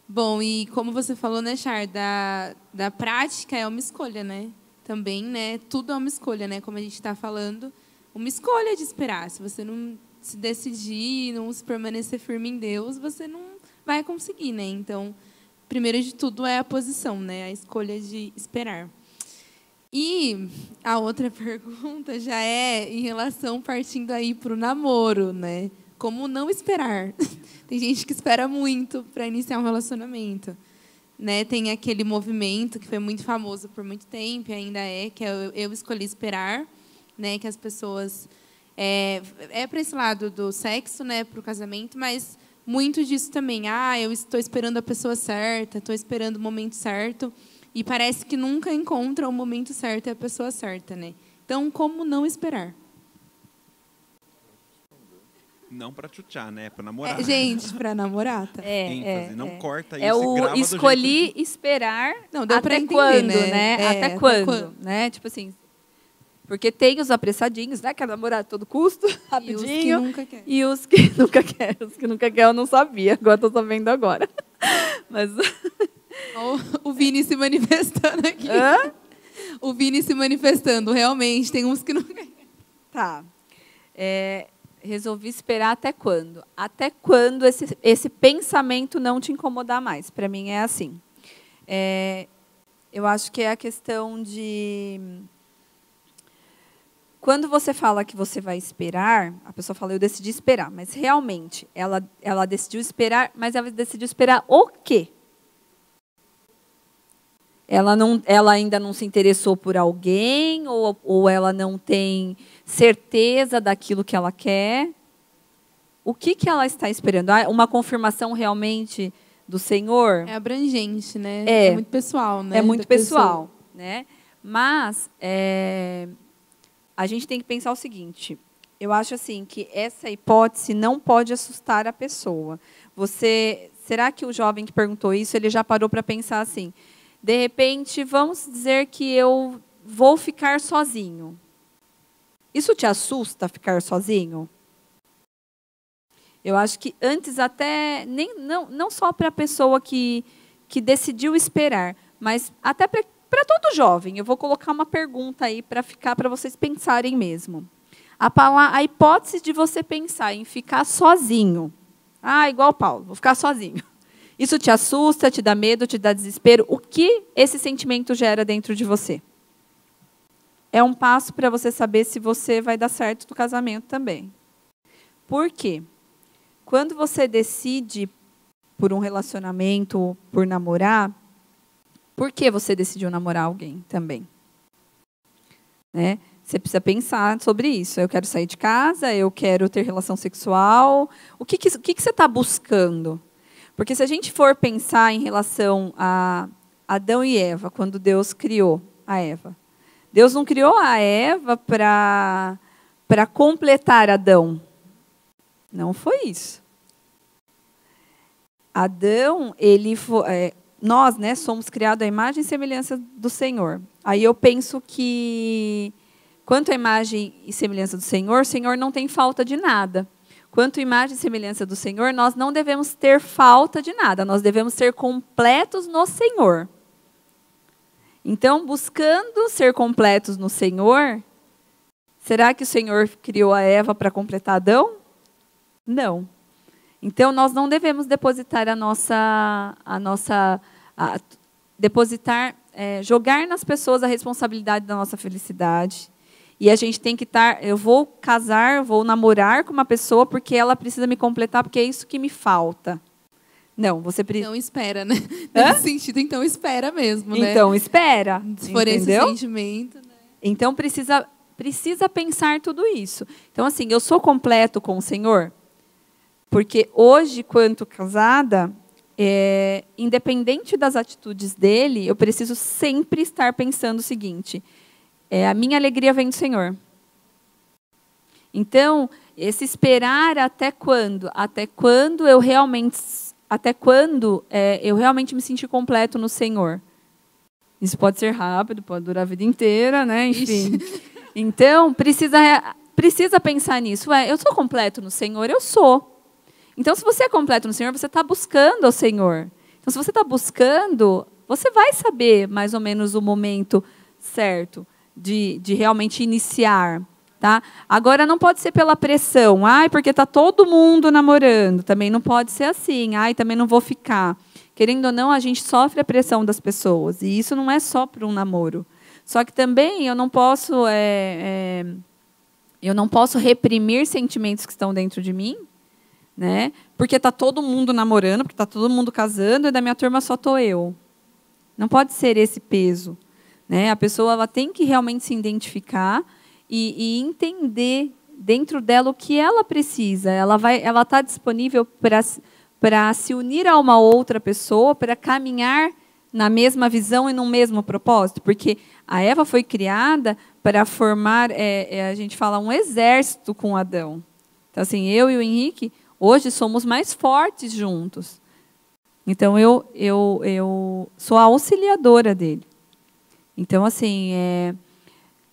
Bom, e como você falou, né, Char, da prática é uma escolha, né? Também, né? Tudo é uma escolha, né? Como a gente está falando, uma escolha de esperar. Se você não se decidir, não se permanecer firme em Deus, você não vai conseguir, né? Então, primeiro de tudo é a posição, né? A escolha de esperar. E a outra pergunta já é em relação, partindo aí para o namoro, né? Como não esperar? Tem gente que espera muito para iniciar um relacionamento, né? Tem aquele movimento que foi muito famoso por muito tempo e ainda é, que é eu escolhi esperar, né? Que as pessoas para esse lado do sexo, né? Para o casamento, mas muito disso também. Eu estou esperando a pessoa certa, estou esperando o momento certo. E parece que nunca encontra o momento certo e a pessoa certa, né? Então, como não esperar? Não para chuchar, né? Para namorar. Gente, para namorar, tá? ênfase, não corta isso É e o grava do escolhi jeito... esperar Não, deu pra até entender, quando, né? Até quando, né? Tipo assim, porque tem os apressadinhos, né? Quer namorar a todo custo, E os que rapidinho. nunca querem. E os que nunca querem. Os que nunca querem eu não sabia, agora estou sabendo agora. Mas... O Vini se manifestando aqui. Hã? O Vini se manifestando, realmente, tem uns que não querem. Tá. Resolvi esperar até quando? Até quando esse pensamento não te incomodar mais. Para mim é assim. Eu acho que é a questão de... Quando você fala que você vai esperar, a pessoa fala, eu decidi esperar. Mas, realmente, ela decidiu esperar, mas ela decidiu esperar o quê? Ela ainda não se interessou por alguém, ou ela não tem certeza daquilo que ela quer? O que ela está esperando? Uma confirmação realmente do Senhor? É abrangente, né? É muito pessoal, né? É muito da pessoal, né? Mas a gente tem que pensar o seguinte. Eu acho assim que essa hipótese não pode assustar a pessoa. Será que o jovem que perguntou isso, ele já parou para pensar assim? De repente, vamos dizer que eu vou ficar sozinho. Isso te assusta, ficar sozinho? Eu acho que antes até, não só para a pessoa que decidiu esperar, mas até para todo jovem. Eu vou colocar uma pergunta aí para vocês pensarem mesmo. A hipótese de você pensar em ficar sozinho. Igual o Paulo, vou ficar sozinho. Isso te assusta, te dá medo, te dá desespero? O que esse sentimento gera dentro de você? É um passo para você saber se você vai dar certo no casamento também. Por quê? Quando você decide por um relacionamento, por namorar, por que você decidiu namorar alguém também? Né? Você precisa pensar sobre isso. Eu quero sair de casa, eu quero ter relação sexual. O que você está buscando? Porque se a gente for pensar em relação a Adão e Eva, quando Deus criou a Eva, Deus não criou a Eva para completar Adão. Não foi isso. Adão, nós, né, somos criados à imagem e semelhança do Senhor. Aí eu penso que, quanto à imagem e semelhança do Senhor, o Senhor não tem falta de nada. Quanto à imagem e semelhança do Senhor, nós não devemos ter falta de nada, nós devemos ser completos no Senhor. Então, buscando ser completos no Senhor, será que o Senhor criou a Eva para completar Adão? Não. Então, nós não devemos depositar jogar nas pessoas a responsabilidade da nossa felicidade. E a gente tem que eu vou casar, vou namorar com uma pessoa porque ela precisa me completar, porque é isso que me falta. Não, você precisa... Então, espera, né? Nesse sentido, então, espera mesmo, né? Então, espera. Se for entendeu? esse sentimento, né? Então, precisa pensar tudo isso. Então, assim, eu sou completo com o Senhor? Porque hoje, quanto casada, independente das atitudes dele, eu preciso sempre estar pensando o seguinte... a minha alegria vem do Senhor. Então, esse esperar até quando? Até quando eu realmente me sentir completo no Senhor? Isso pode ser rápido, pode durar a vida inteira, né? Enfim. Então, precisa pensar nisso. Eu sou completo no Senhor? Eu sou. Então, se você é completo no Senhor, você está buscando ao Senhor. Então, se você está buscando, você vai saber mais ou menos o momento certo de realmente iniciar. Tá? Agora, não pode ser pela pressão. Porque está todo mundo namorando. Também não pode ser assim. Também não vou ficar. Querendo ou não, a gente sofre a pressão das pessoas. E isso não é só para um namoro. Só que também eu não posso reprimir sentimentos que estão dentro de mim, né? Porque está todo mundo namorando, porque está todo mundo casando, e da minha turma só estou eu. Não pode ser esse peso, né? A pessoa ela tem que realmente se identificar e entender dentro dela o que ela precisa. Ela está disponível para se unir a uma outra pessoa, para caminhar na mesma visão e no mesmo propósito, porque a Eva foi criada para formar, a gente fala, um exército com Adão. Então, assim, eu e o Henrique, hoje somos mais fortes juntos. Então, eu sou a auxiliadora dele. Então, assim,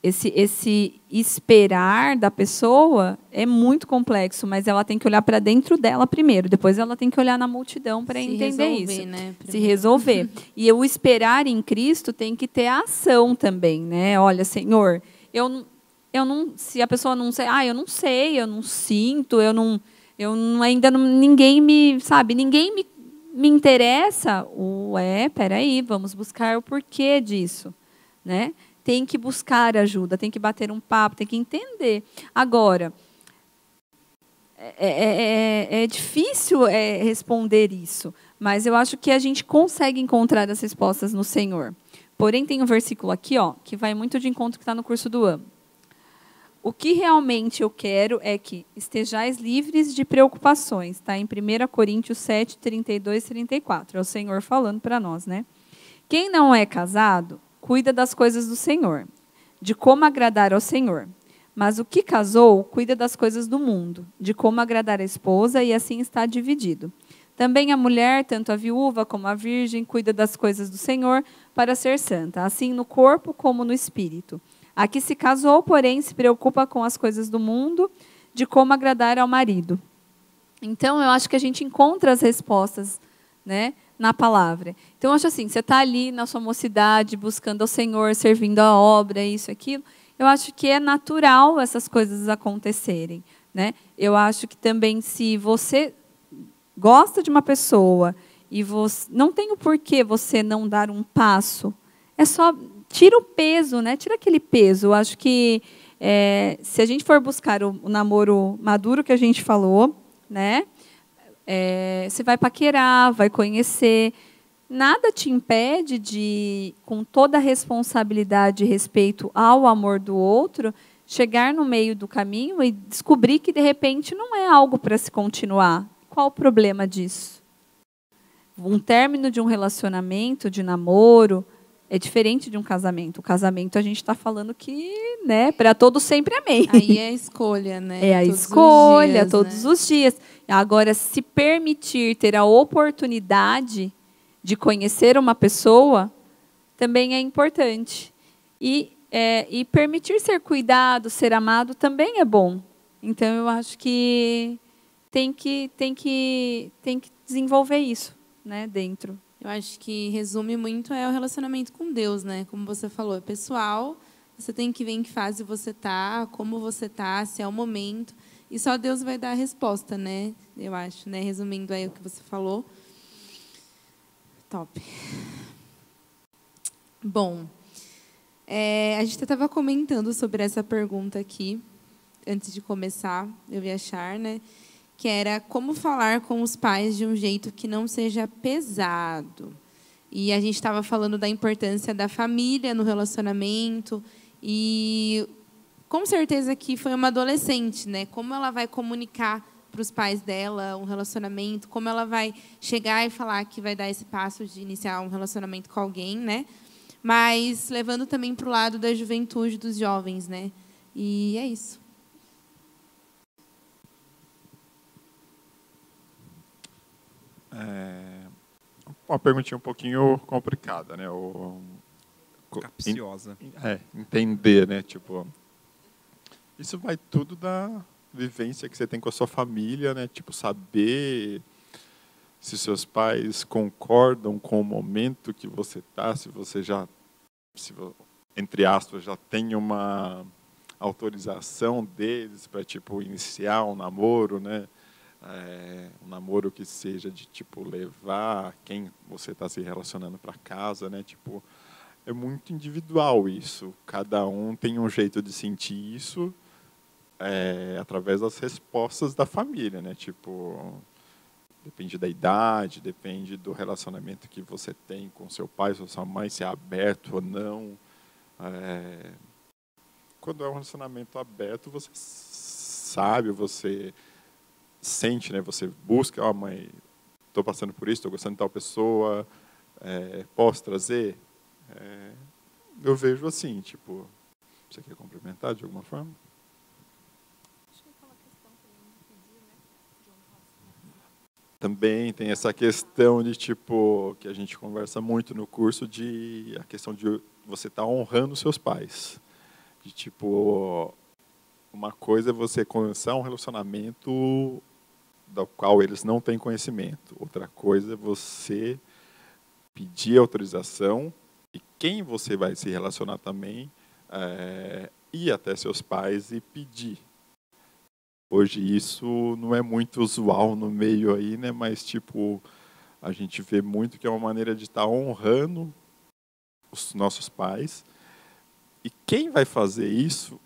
esse esperar da pessoa é muito complexo, mas ela tem que olhar para dentro dela primeiro, depois ela tem que olhar na multidão para entender isso. Né, se resolver. E o esperar em Cristo tem que ter a ação também, né? Olha, Senhor, eu não, se a pessoa não sei, eu não sei, eu não sinto, ninguém me interessa. Peraí, vamos buscar o porquê disso, né? Tem que buscar ajuda, tem que bater um papo, tem que entender. Agora, é difícil responder isso, mas eu acho que a gente consegue encontrar as respostas no Senhor. Porém, tem um versículo aqui, que vai muito de encontro que está no curso do Amo. O que realmente eu quero é que estejais livres de preocupações. Está em 1 Coríntios 7, 32 e 34. É o Senhor falando para nós, né? Quem não é casado, cuida das coisas do Senhor, de como agradar ao Senhor. Mas o que casou, cuida das coisas do mundo, de como agradar a esposa, e assim está dividido. Também a mulher, tanto a viúva como a virgem, cuida das coisas do Senhor para ser santa, assim no corpo como no espírito. A que se casou, porém, se preocupa com as coisas do mundo, de como agradar ao marido. Então, eu acho que a gente encontra as respostas, né, na palavra. Então, eu acho assim, você está ali na sua mocidade, buscando ao Senhor, servindo a obra, isso, aquilo. Eu acho que é natural essas coisas acontecerem, né? Eu acho que também, se você gosta de uma pessoa e não tem o porquê você não dar um passo, é só tira o peso, né? Tira aquele peso. Eu acho que se a gente for buscar o namoro maduro que a gente falou, né? Você vai paquerar, vai conhecer. Nada te impede de, com toda a responsabilidade e respeito ao amor do outro, chegar no meio do caminho e descobrir que, de repente, não é algo para se continuar. Qual o problema disso? Um término de um relacionamento, de namoro, é diferente de um casamento. O casamento, a gente está falando que, né, para todos sempre amém. Aí é a escolha, né? É a escolha, todos os dias. Agora, se permitir ter a oportunidade de conhecer uma pessoa, também é importante. E permitir ser cuidado, ser amado, também é bom. Então, eu acho que tem que desenvolver isso, né, dentro. Eu acho que resume muito o relacionamento com Deus, né? Como você falou, é pessoal. Você tem que ver em que fase você está, como você está, se é o momento. E só Deus vai dar a resposta, né? Eu acho, né? Resumindo aí o que você falou. Top. Bom, a gente estava comentando sobre essa pergunta aqui, antes de começar, eu ia achar, né? Que era como falar com os pais de um jeito que não seja pesado. E a gente estava falando da importância da família no relacionamento. E com certeza que foi uma adolescente, né? Como ela vai comunicar para os pais dela um relacionamento, como ela vai chegar e falar que vai dar esse passo de iniciar um relacionamento com alguém, né? Mas levando também para o lado da juventude, dos jovens, né? E é isso. Uma perguntinha um pouquinho complicada, né? Capciosa. Entender, né? Tipo, isso vai tudo da vivência que você tem com a sua família, né? Tipo, saber se seus pais concordam com o momento que você está, se você já, entre aspas, já tem uma autorização deles para, tipo, iniciar um namoro, né? Um namoro que seja de, tipo, levar quem você está se relacionando para casa, né? Tipo, é muito individual isso. Cada um tem um jeito de sentir isso através das respostas da família, né? Tipo, depende da idade, depende do relacionamento que você tem com seu pai, com sua mãe, se é aberto ou não. Quando é um relacionamento aberto, você sabe, você sente, né? Você busca, mãe, estou passando por isso, estou gostando de tal pessoa, posso trazer? Eu vejo assim, tipo, você quer complementar de alguma forma? Também tem essa questão de, tipo, que a gente conversa muito no curso, a questão de você estar honrando seus pais. De, tipo, uma coisa é você começar um relacionamento do qual eles não têm conhecimento. Outra coisa é você pedir autorização e quem você vai se relacionar também, ir até seus pais e pedir. Hoje isso não é muito usual no meio aí, né? Mas, tipo, a gente vê muito que é uma maneira de estar honrando os nossos pais. E quem vai fazer isso,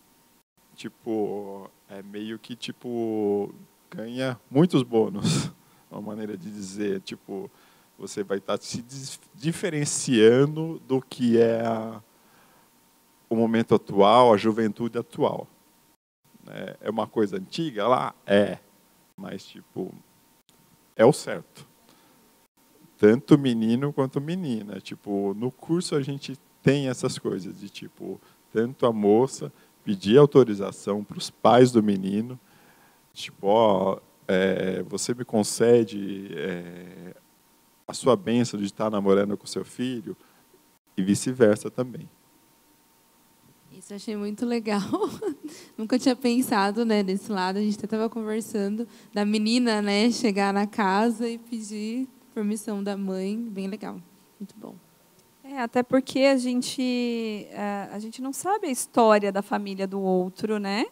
tipo, meio que, tipo, ganha muitos bônus. Uma maneira de dizer, tipo, você vai estar se diferenciando do que é o momento atual, a juventude atual. É uma coisa antiga lá? Mas, tipo, é o certo. Tanto menino quanto menina. Tipo, no curso a gente tem essas coisas de, tipo, tanto a moça pedir autorização para os pais do menino, tipo, você me concede a sua bênção de estar namorando com seu filho, e vice-versa também. Isso eu achei muito legal. Nunca tinha pensado, né, desse lado. A gente até estava conversando da menina, né, chegar na casa e pedir permissão da mãe. Bem legal. Muito bom. Até porque a gente não sabe a história da família do outro, né?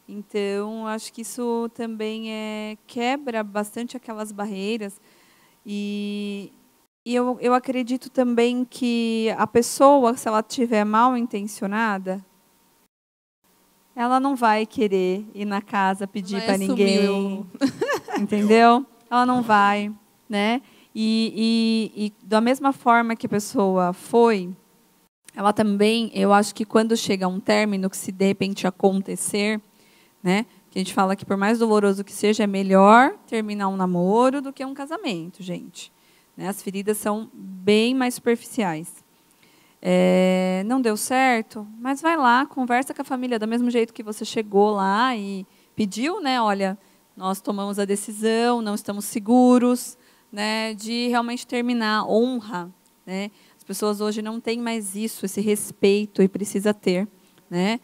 Então, acho que isso também quebra bastante aquelas barreiras. E eu acredito também que a pessoa, se ela estiver mal intencionada, ela não vai querer ir na casa pedir para ninguém. Entendeu? Ela não vai, né? E da mesma forma que a pessoa foi, ela também, eu acho que quando chega a um término, que se de repente acontecer, né? Que a gente fala que por mais doloroso que seja, é melhor terminar um namoro do que um casamento, gente. Né? As feridas são bem mais superficiais. Não deu certo, mas vai lá, conversa com a família, do mesmo jeito que você chegou lá e pediu, né? Olha, nós tomamos a decisão, não estamos seguros, né, de realmente terminar, honra. Né? As pessoas hoje não têm mais isso, esse respeito, e precisa ter. Né?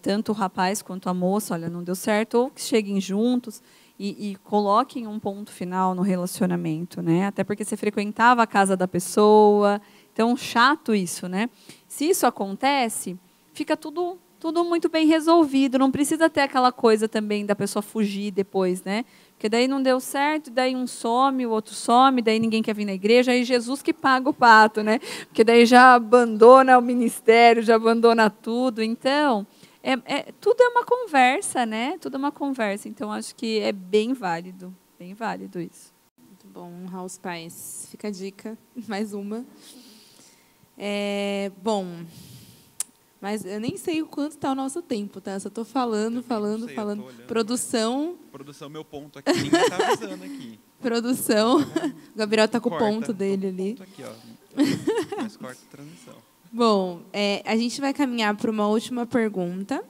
Tanto o rapaz quanto a moça, olha, não deu certo, ou que cheguem juntos e coloquem um ponto final no relacionamento, né? Até porque você frequentava a casa da pessoa, então chato isso, né? Se isso acontece, fica tudo muito bem resolvido, não precisa ter aquela coisa também da pessoa fugir depois, né? Porque daí não deu certo, daí um some, o outro some, daí ninguém quer vir na igreja, aí Jesus que paga o pato, né? Porque daí já abandona o ministério, já abandona tudo, então... tudo é uma conversa, né? Tudo é uma conversa. Então, acho que é bem válido isso. Muito bom, honrar os pais. Fica a dica, mais uma. Bom, mas eu nem sei o quanto está o nosso tempo, tá? Só estou falando. Produção, meu ponto aqui, ninguém está avisando aqui. Produção. O Gabriel está com o ponto dele ali. Ponto aqui, ó. Mas corta a transição. Bom, a gente vai caminhar para uma última pergunta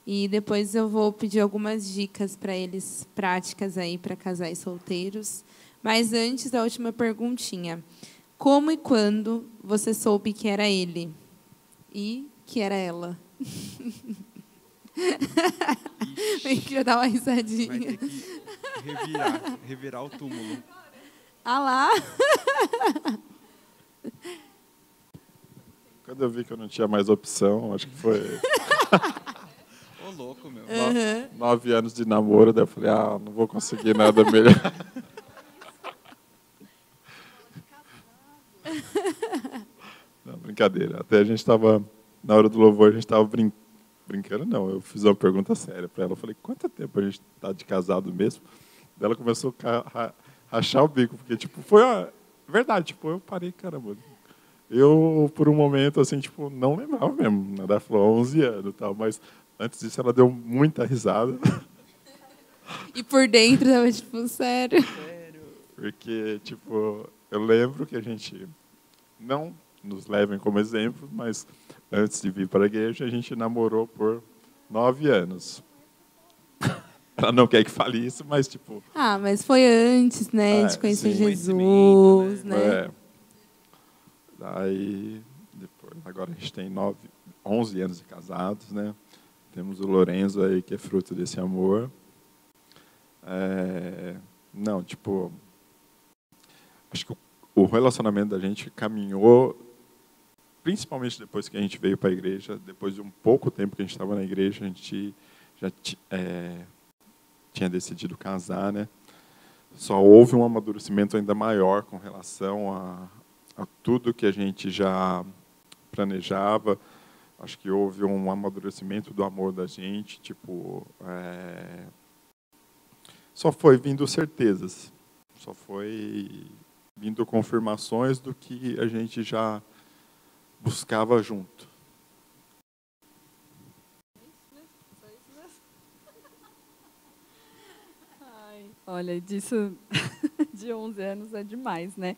e depois eu vou pedir algumas dicas para eles, práticas aí para casais solteiros. Mas antes, a última perguntinha. Como e quando você soube que era ele e que era ela? Tem que dar uma Vai risadinha. ter que revirar o túmulo. Ah lá. Quando eu vi que eu não tinha mais opção, acho que foi Ô, louco, meu. 9 anos de namoro, daí eu falei, não vou conseguir nada melhor. Não, brincadeira. Até a gente estava, na hora do louvor, a gente estava brincando, não. Eu fiz uma pergunta séria para ela. Eu falei, quanto tempo a gente está de casado mesmo? Daí ela começou a rachar o bico, porque, tipo, foi a verdade. Tipo, eu parei, caramba. Eu, por um momento, assim, tipo, não lembrava mesmo. Ela falou 11 anos e tal, mas antes disso ela deu muita risada. E por dentro, tava tipo, sério. Porque, tipo, eu lembro que a gente, não nos levem como exemplo, mas antes de vir para a igreja, a gente namorou por 9 anos. Ela não quer que fale isso, mas, tipo... Mas foi antes, né, de conhecer sim. Jesus, né? É. Daí, depois, agora a gente tem 11 anos de casados, né? Temos o Lorenzo aí, que é fruto desse amor. Não, tipo... Acho que o relacionamento da gente caminhou, principalmente depois que a gente veio para a igreja, depois de um pouco tempo que a gente estava na igreja, a gente já tinha decidido casar, né? Só houve um amadurecimento ainda maior com relação a tudo que a gente já planejava. Acho que houve um amadurecimento do amor da gente, tipo, só foi vindo certezas, só foi vindo confirmações do que a gente já buscava junto. Olha, disso de 11 anos é demais, né?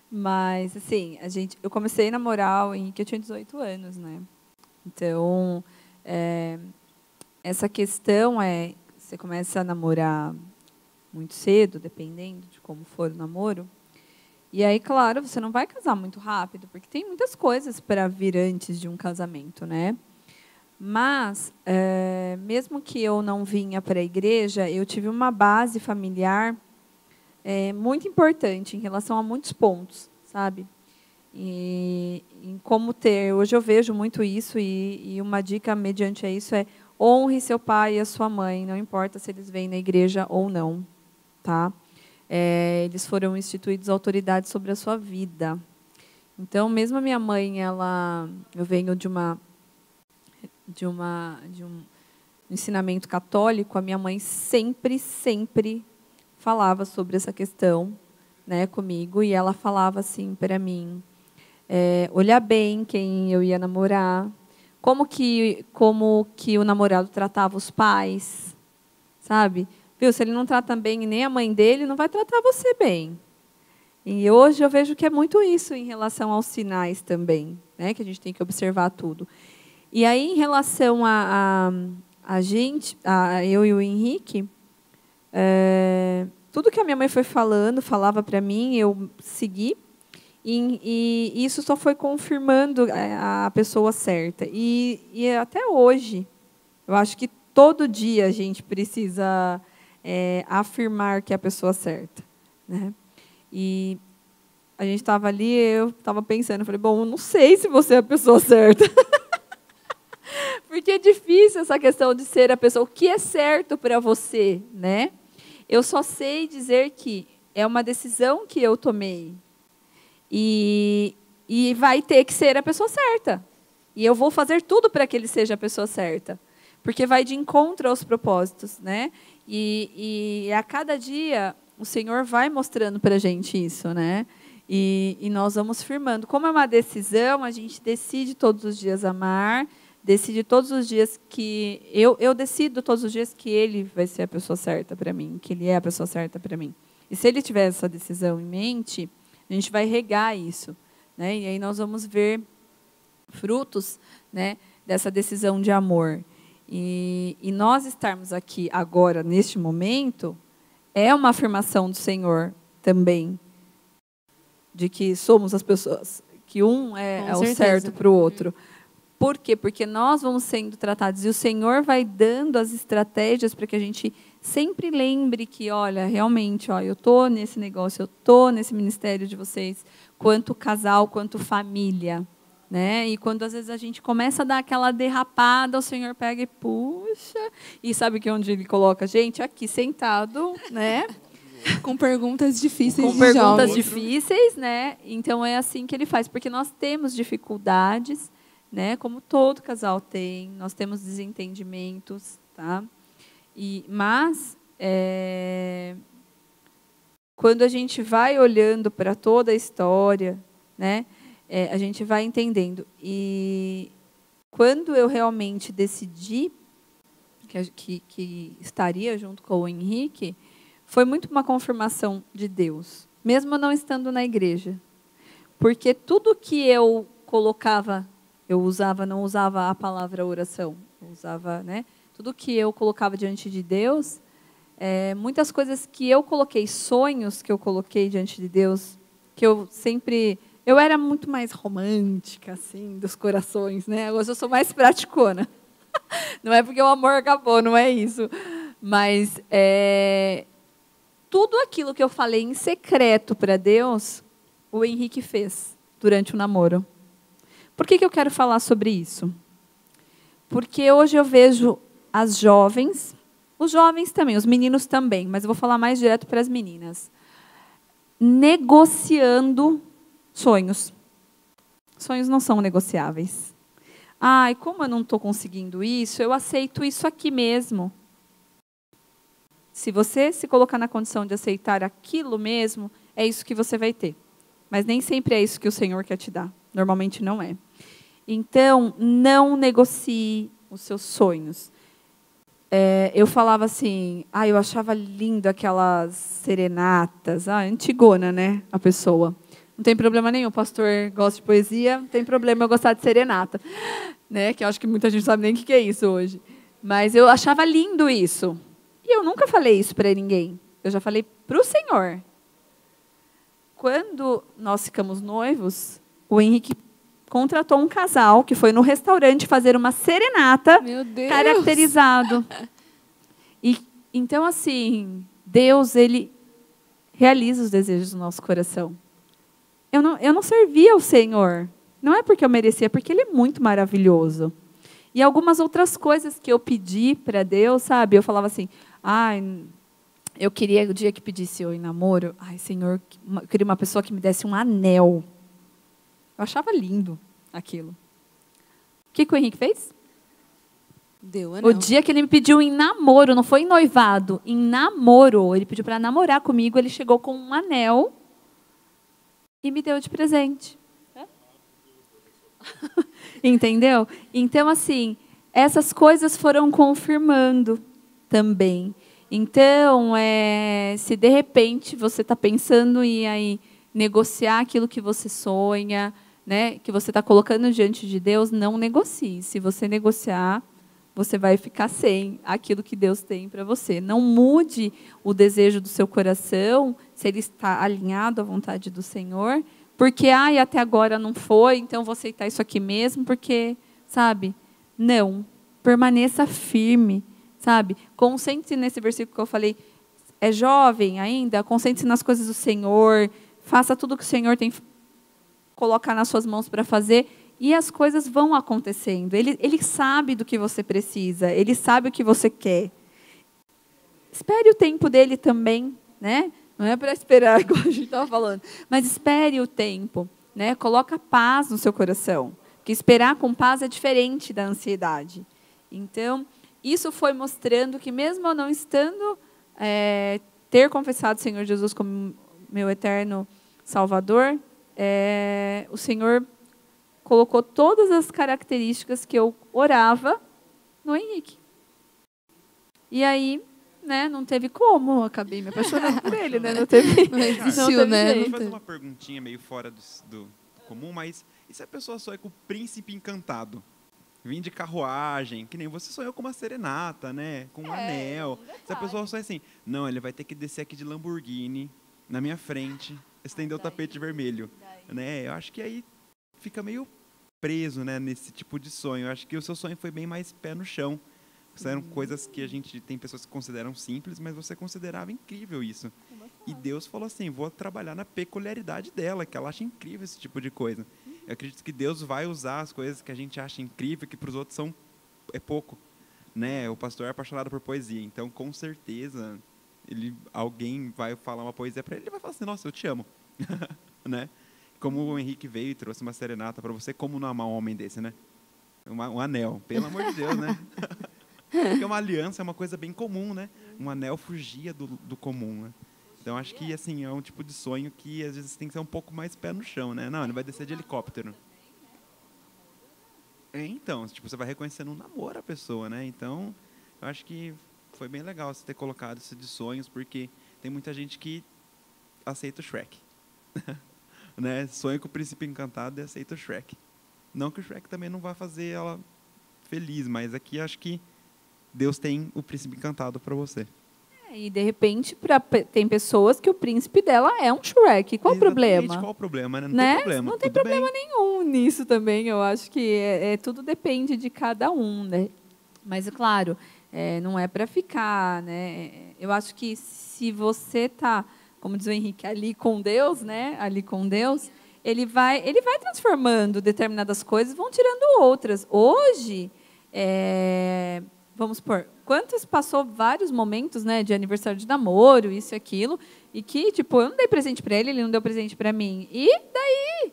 Mas, assim, eu comecei a namorar o Henrique, eu tinha 18 anos, né? Então, essa questão você começa a namorar muito cedo, dependendo de como for o namoro. E aí, claro, você não vai casar muito rápido, porque tem muitas coisas para vir antes de um casamento, né? Mas, mesmo que eu não vinha para a igreja, eu tive uma base familiar muito importante em relação a muitos pontos, sabe? E em como ter... Hoje eu vejo muito isso, e uma dica mediante a isso é: honre seu pai e a sua mãe, não importa se eles vêm na igreja ou não, tá? Eles foram instituídos autoridades sobre a sua vida. Então, mesmo a minha mãe, eu venho de um ensinamento católico, a minha mãe sempre falava sobre essa questão, né, comigo, e ela falava assim para mim, olhar bem quem eu ia namorar, como que o namorado tratava os pais, sabe? Viu? Se ele não trata bem nem a mãe dele, não vai tratar você bem. E hoje eu vejo que é muito isso em relação aos sinais também, né, que a gente tem que observar tudo. E aí, em relação a eu e o Henrique, tudo que a minha mãe foi falava para mim, eu segui, e isso só foi confirmando a pessoa certa. E até hoje, eu acho que todo dia a gente precisa afirmar que é a pessoa certa, né? E a gente estava ali, eu estava pensando, falei, bom, eu não sei se você é a pessoa certa. Porque é difícil essa questão de ser a pessoa, o que é certo para você, né? Eu só sei dizer que é uma decisão que eu tomei. E vai ter que ser a pessoa certa. E eu vou fazer tudo para que ele seja a pessoa certa. Porque vai de encontro aos propósitos, né? E a cada dia o Senhor vai mostrando para a gente isso, né? E nós vamos firmando. Como é uma decisão, a gente decide todos os dias amar, decide todos os dias que... Eu decido todos os dias que ele vai ser a pessoa certa para mim, que ele é a pessoa certa para mim. E se ele tiver essa decisão em mente, a gente vai regar isso, né? E aí nós vamos ver frutos, né, dessa decisão de amor. E nós estarmos aqui agora, neste momento, é uma afirmação do Senhor também. De que somos as pessoas, que um é o certeza. certo para o outro. Por quê? Porque nós vamos sendo tratados e o Senhor vai dando as estratégias para que a gente sempre lembre que, olha, realmente, ó, eu estou nesse negócio, eu estou nesse ministério de vocês, quanto casal, quanto família. Né? E quando às vezes a gente começa a dar aquela derrapada, o Senhor pega e puxa. E sabe que onde Ele coloca a gente? Aqui, sentado, né? Com perguntas difíceis Com de perguntas jovens. difíceis, né? Então é assim que Ele faz, porque nós temos dificuldades, né? Como todo casal tem, nós temos desentendimentos, tá? Mas quando a gente vai olhando para toda a história, né? A gente vai entendendo. E quando eu realmente decidi que estaria junto com o Henrique, foi muito uma confirmação de Deus, mesmo não estando na igreja. Porque tudo que eu colocava, não usava a palavra oração, eu usava, né? Tudo que eu colocava diante de Deus, muitas coisas que eu coloquei, sonhos que eu coloquei diante de Deus, que eu era muito mais romântica, assim, dos corações, né? Hoje eu sou mais praticona. Não é porque o amor acabou, não é isso. Mas tudo aquilo que eu falei em secreto para Deus, o Henrique fez durante o namoro. Por que eu quero falar sobre isso? Porque hoje eu vejo as jovens, os jovens também, os meninos também, mas eu vou falar mais direto para as meninas, negociando sonhos. Sonhos não são negociáveis. Ai, como eu não estou conseguindo isso, eu aceito isso aqui mesmo. Se você se colocar na condição de aceitar aquilo mesmo, é isso que você vai ter. Mas nem sempre é isso que o Senhor quer te dar. Normalmente não é. Então, não negocie os seus sonhos. Eu falava assim, eu achava lindo aquelas serenatas. Antigona, né, a pessoa. Não tem problema nenhum, o pastor gosta de poesia, não tem problema eu gostar de serenata. Né, que eu acho que muita gente não sabe nem o que é isso hoje. Mas eu achava lindo isso. E eu nunca falei isso para ninguém. Eu já falei para o Senhor. Quando nós ficamos noivos, o Henrique contratou um casal que foi no restaurante fazer uma serenata. Meu Deus. Caracterizado. E, então, assim, Deus, Ele realiza os desejos do nosso coração. Eu não servia ao Senhor. Não é porque eu merecia, é porque Ele é muito maravilhoso. E algumas outras coisas que eu pedi para Deus, sabe? Eu falava assim, eu queria, o dia que pedisse eu em namoro, Senhor, eu queria uma pessoa que me desse um anel. Eu achava lindo aquilo. O que o Henrique fez? Deu anel. O dia que ele me pediu em namoro, não foi em noivado, em namoro, ele pediu para namorar comigo, ele chegou com um anel e me deu de presente. Entendeu? Então, assim, essas coisas foram confirmando também. Então, se de repente você está pensando em aí negociar aquilo que você sonha, né, que você está colocando diante de Deus, não negocie. Se você negociar, você vai ficar sem aquilo que Deus tem para você. Não mude o desejo do seu coração, se ele está alinhado à vontade do Senhor, porque, até agora não foi, então vou aceitar isso aqui mesmo, porque, sabe? Não. Permaneça firme, sabe? Concentre-se nesse versículo que eu falei. É jovem ainda? Concentre-se nas coisas do Senhor. Faça tudo o que o Senhor tem que colocar nas suas mãos para fazer. E as coisas vão acontecendo. Ele sabe do que você precisa. Ele sabe o que você quer. Espere o tempo dele também, né? Não é para esperar, igual a gente estava falando. Mas espere o tempo, né? Coloca paz no seu coração. Porque esperar com paz é diferente da ansiedade. Então, isso foi mostrando que mesmo eu não estando, ter confessado o Senhor Jesus como meu eterno Salvador, o Senhor colocou todas as características que eu orava no Henrique. E aí, né, não teve como, eu acabei me apaixonando por ele, né? Não existiu, né? Eu vou fazer uma perguntinha meio fora do comum, mas e se a pessoa sonha com o príncipe encantado? Vim de carruagem, que nem você sonhou com uma serenata, né? Com um anel. Se a pessoa sonha assim, não, ele vai ter que descer aqui de Lamborghini, na minha frente, estendeu o tapete vermelho, né? Eu acho que aí fica meio preso, né, nesse tipo de sonho. Eu acho que o seu sonho foi bem mais pé no chão. Eram coisas que a gente tem pessoas que consideram simples, mas você considerava incrível isso. E Deus falou assim, vou trabalhar na peculiaridade dela, que ela acha incrível esse tipo de coisa. Eu acredito que Deus vai usar as coisas que a gente acha incrível, que para os outros é pouco, né? O pastor é apaixonado por poesia, então com certeza alguém vai falar uma poesia para ele, ele vai falar assim, nossa, eu te amo, né? Como o Henrique veio e trouxe uma serenata para você, como não amar um homem desse, né? Um anel, pelo amor de Deus, né? Porque uma aliança é uma coisa bem comum, né? Um anel fugia do comum, né? Então, acho que, assim, é um tipo de sonho que, às vezes, tem que ser um pouco mais pé no chão, né? Não, ele vai descer de helicóptero. Então, tipo, você vai reconhecendo um namoro a pessoa, né? Então, eu acho que foi bem legal você ter colocado isso de sonhos, porque tem muita gente que aceita o Shrek. Né? Sonha com o príncipe encantado e aceita o Shrek. Não que o Shrek também não vá fazer ela feliz, mas aqui acho que Deus tem o príncipe encantado para você. E, de repente, tem pessoas que o príncipe dela é um Shrek. Qual o problema? Qual o problema, né? Não né? tem problema. Não tem problema nenhum nisso também. Eu acho que tudo depende de cada um, né? Mas, é claro, não é para ficar, né? Eu acho que se você está, como diz o Henrique, ali com Deus, né? Ali com Deus, ele vai transformando determinadas coisas, vão tirando outras. Hoje, vamos supor, quantos passou vários momentos, né, de aniversário de namoro, isso e aquilo, e que, tipo, eu não dei presente para ele não deu presente para mim. E daí?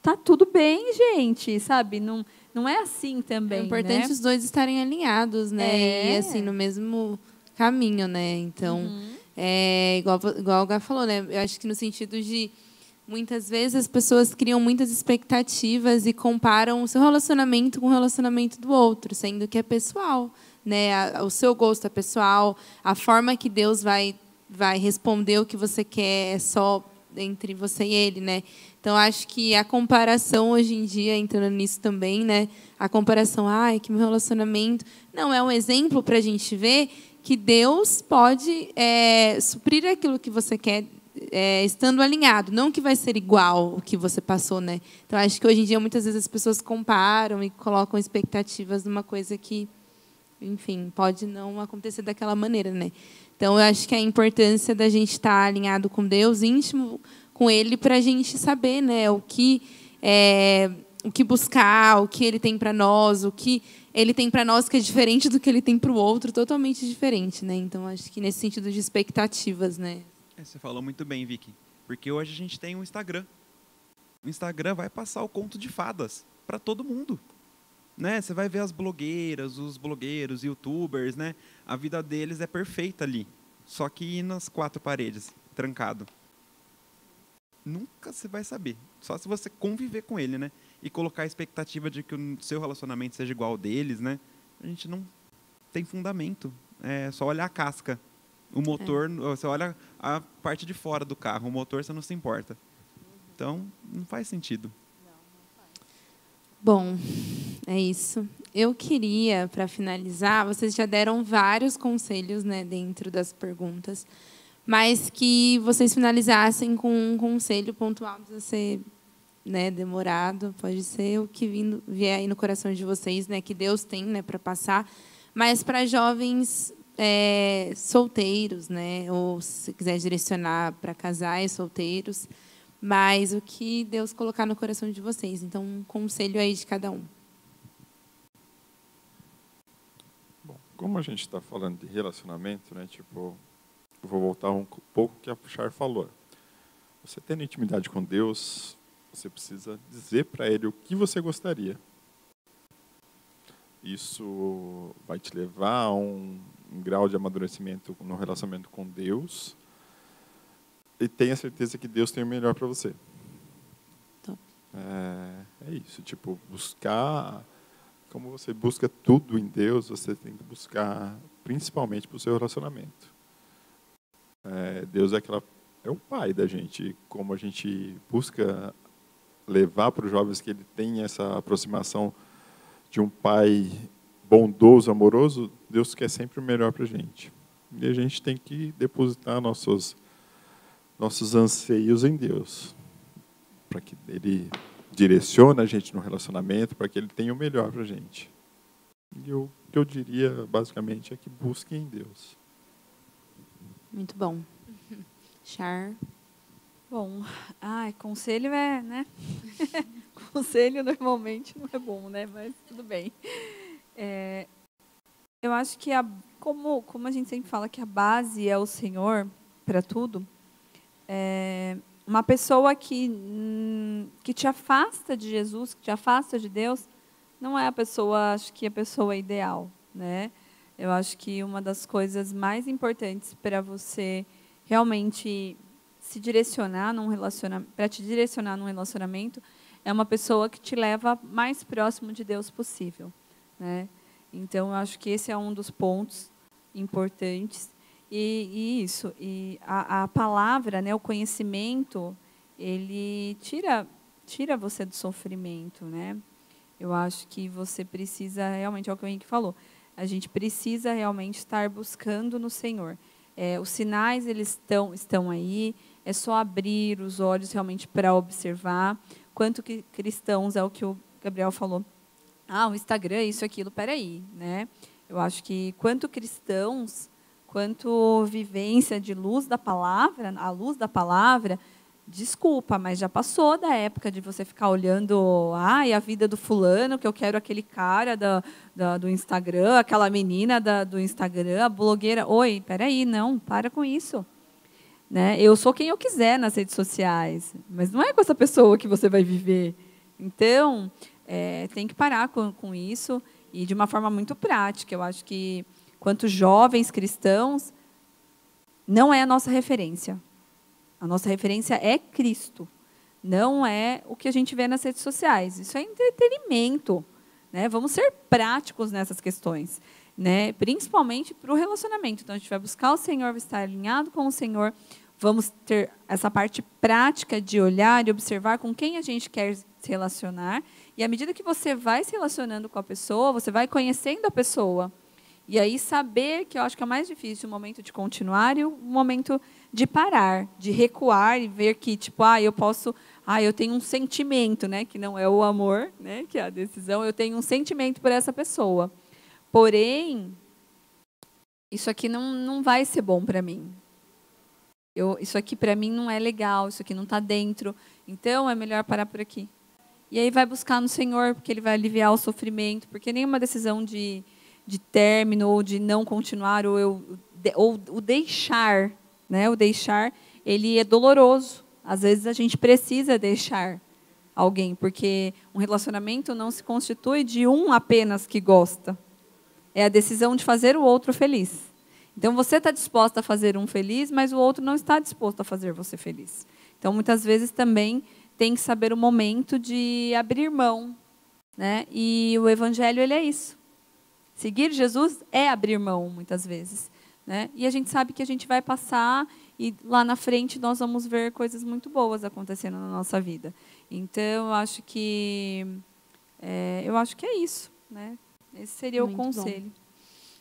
Tá tudo bem, gente, sabe? Não é assim também, é importante, né? Os dois estarem alinhados, né? E, assim, no mesmo caminho, né? Então, igual o Gá falou, né? Eu acho que no sentido de, muitas vezes, as pessoas criam muitas expectativas e comparam o seu relacionamento com o relacionamento do outro, sendo que é pessoal, né? O seu gosto é pessoal, a forma que Deus vai responder o que você quer é só entre você e ele, né? Então, acho que a comparação hoje em dia, entrando nisso também, né? A comparação, que meu relacionamento... Não, é um exemplo para a gente ver que Deus pode suprir aquilo que você quer, estando alinhado. Não que vai ser igual o que você passou, né? Então, acho que hoje em dia, muitas vezes, as pessoas comparam e colocam expectativas numa coisa que, enfim, pode não acontecer daquela maneira, né? Então, eu acho que a importância da gente estar alinhado com Deus, íntimo com Ele, para a gente saber, né, o que buscar, o que Ele tem para nós, o que Ele tem para nós que é diferente do que Ele tem para o outro, totalmente diferente, né? Então, acho que nesse sentido de expectativas, né? Você falou muito bem, Vicky, porque hoje a gente tem um Instagram. O Instagram vai passar o conto de fadas para todo mundo. Né? Você vai ver as blogueiras, os blogueiros, youtubers, né? A vida deles é perfeita ali, só que nas quatro paredes, trancado. Nunca você vai saber, só se você conviver com ele, né? E colocar a expectativa de que o seu relacionamento seja igual ao deles, né? A gente não tem fundamento, é só olhar a casca. O motor, você olha a parte de fora do carro, o motor você não se importa. Então, não faz sentido. Bom, é isso. Eu queria, para finalizar, vocês já deram vários conselhos, né, dentro das perguntas, mas que vocês finalizassem com um conselho pontual, não precisa ser, né, demorado, pode ser o que vier aí no coração de vocês, né, que Deus tem, né, para passar, mas para jovens solteiros, né, ou se quiser direcionar para casais solteiros, mas o que Deus colocar no coração de vocês. Então, um conselho aí de cada um. Bom, como a gente está falando de relacionamento, né? Tipo, eu vou voltar um pouco que a Char falou. Você tendo intimidade com Deus, você precisa dizer para Ele o que você gostaria. Isso vai te levar a um grau de amadurecimento no relacionamento com Deus. E tenha certeza que Deus tem o melhor para você. Top. É isso, tipo, buscar, como você busca tudo em Deus, você tem que buscar principalmente para o seu relacionamento. Deus é o pai da gente, como a gente busca levar para os jovens que ele tem essa aproximação de um pai bondoso, amoroso, Deus quer sempre o melhor para a gente. E a gente tem que depositar nossos anseios em Deus, para que Ele direcione a gente no relacionamento, para que Ele tenha o melhor para a gente. E o que eu diria, basicamente, é que busquem em Deus. Muito bom. Char. Bom, conselho é, né? Conselho normalmente não é bom, né? Mas tudo bem. Eu acho que, como a gente sempre fala que a base é o Senhor para tudo, uma pessoa que te afasta de Jesus, que te afasta de Deus, não é a pessoa ideal, né? Eu acho que uma das coisas mais importantes para você realmente se direcionar para te direcionar num relacionamento, é uma pessoa que te leva mais próximo de Deus possível, né? Então, eu acho que esse é um dos pontos importantes. E a palavra, né, o conhecimento, ele tira você do sofrimento, né? Eu acho que você precisa realmente, é o que o Henrique falou, a gente precisa realmente estar buscando no Senhor. Os sinais, eles estão aí, é só abrir os olhos realmente para observar. Quanto que cristãos, é o que o Gabriel falou, o Instagram, isso, aquilo, peraí, né? Eu acho que quanto cristãos, quanto vivência de luz da palavra, a luz da palavra, desculpa, mas já passou da época de você ficar olhando a vida do fulano, que eu quero aquele cara do Instagram, aquela menina do Instagram, a blogueira. Oi, peraí, não, para com isso. Né? Eu sou quem eu quiser nas redes sociais, mas não é com essa pessoa que você vai viver. Então, tem que parar com isso, e de uma forma muito prática. Eu acho que, quanto jovens cristãos, não é a nossa referência. A nossa referência é Cristo, não é o que a gente vê nas redes sociais. Isso é entretenimento, né? Vamos ser práticos nessas questões, né? Principalmente para o relacionamento. Então, a gente vai buscar o Senhor, vai estar alinhado com o Senhor, vamos ter essa parte prática de olhar e observar com quem a gente quer se relacionar. E, à medida que você vai se relacionando com a pessoa, você vai conhecendo a pessoa. E aí saber, que eu acho que é o mais difícil, o momento de continuar e o momento de parar, de recuar e ver que, tipo, eu tenho um sentimento, né, que não é o amor, né, que é a decisão, eu tenho um sentimento por essa pessoa. Porém, isso aqui não vai ser bom para mim. Isso aqui, para mim, não é legal, isso aqui não está dentro, então é melhor parar por aqui. E aí vai buscar no Senhor, porque Ele vai aliviar o sofrimento, porque nenhuma decisão de término, ou de não continuar, ou o deixar, né? O deixar, ele é doloroso. Às vezes a gente precisa deixar alguém, porque um relacionamento não se constitui de um apenas que gosta. É a decisão de fazer o outro feliz. Então, você está disposta a fazer um feliz, mas o outro não está disposto a fazer você feliz. Então, muitas vezes também tem que saber o momento de abrir mão, né? E o Evangelho, ele é isso. Seguir Jesus é abrir mão, muitas vezes, né? E a gente sabe que a gente vai passar e lá na frente nós vamos ver coisas muito boas acontecendo na nossa vida. Então, eu acho que é isso, né? Esse seria muito o conselho.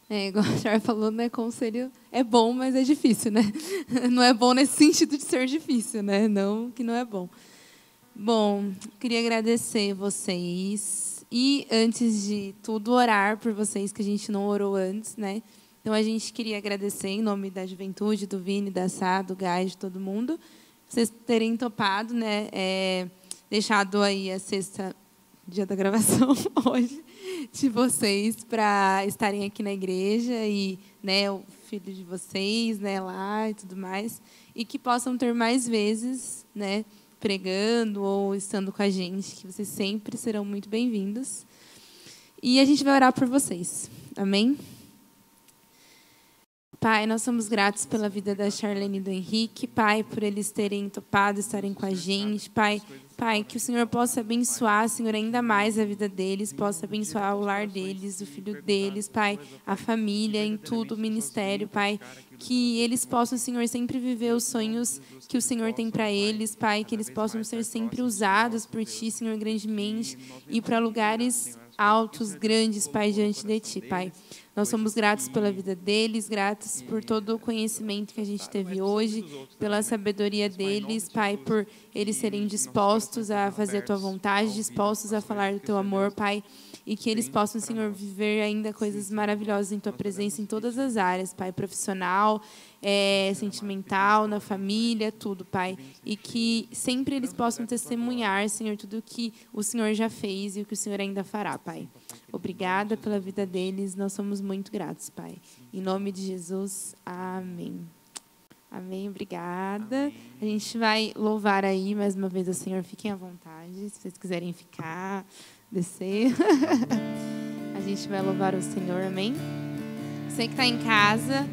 Bom. Igual a Char falou, né? Conselho é bom, mas é difícil, né? Não é bom nesse sentido de ser difícil, né? Não que não é bom. Bom, queria agradecer vocês. E, antes de tudo, orar por vocês, que a gente não orou antes, né? Então, a gente queria agradecer em nome da juventude, do Vini, da Sá, do Gás, de todo mundo, vocês terem topado, né? Deixado aí a sexta, dia da gravação, hoje, de vocês, para estarem aqui na igreja, e, né, o filho de vocês, né, lá e tudo mais, e que possam ter mais vezes, né, pregando ou estando com a gente, que vocês sempre serão muito bem-vindos. E a gente vai orar por vocês. Amém? Pai, nós somos gratos pela vida da Charlene e do Henrique, Pai, por eles terem topado, estarem com a gente, Pai, que o Senhor possa abençoar, Senhor, ainda mais a vida deles, possa abençoar o lar deles, o filho deles, Pai, a família, em tudo, o ministério, Pai, que eles possam, Senhor, sempre viver os sonhos que o Senhor tem para eles, Pai, que eles possam ser sempre usados por Ti, Senhor, grandemente, e para lugares altos, grandes, Pai, diante de Ti, Pai. Nós somos gratos pela vida deles, gratos por todo o conhecimento que a gente teve hoje, pela sabedoria deles, Pai, por eles serem dispostos a fazer a Tua vontade, dispostos a falar do Teu amor, Pai, e que eles possam, Senhor, viver ainda coisas maravilhosas em Tua presença em todas as áreas, Pai, profissional, sentimental, na família, tudo, Pai. E que sempre eles possam testemunhar, Senhor, tudo o que o Senhor já fez e o que o Senhor ainda fará, Pai. Obrigada pela vida deles, nós somos muito gratos, Pai. Em nome de Jesus, amém. Amém, obrigada. Amém. A gente vai louvar aí mais uma vez o Senhor, fiquem à vontade, se vocês quiserem ficar, descer. A gente vai louvar o Senhor, amém? Você que está em casa,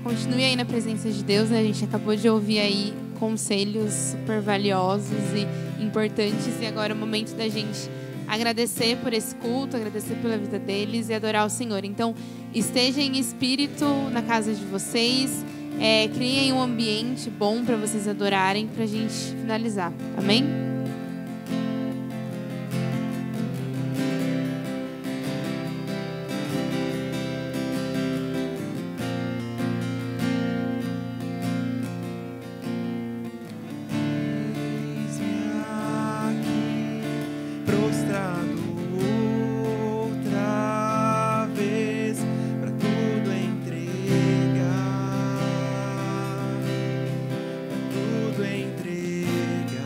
continue aí na presença de Deus, né? A gente acabou de ouvir aí conselhos super valiosos e importantes, e agora é o momento da gente agradecer por esse culto, agradecer pela vida deles e adorar o Senhor. Então, esteja em espírito na casa de vocês, criem um ambiente bom para vocês adorarem, para a gente finalizar, amém? Entregar.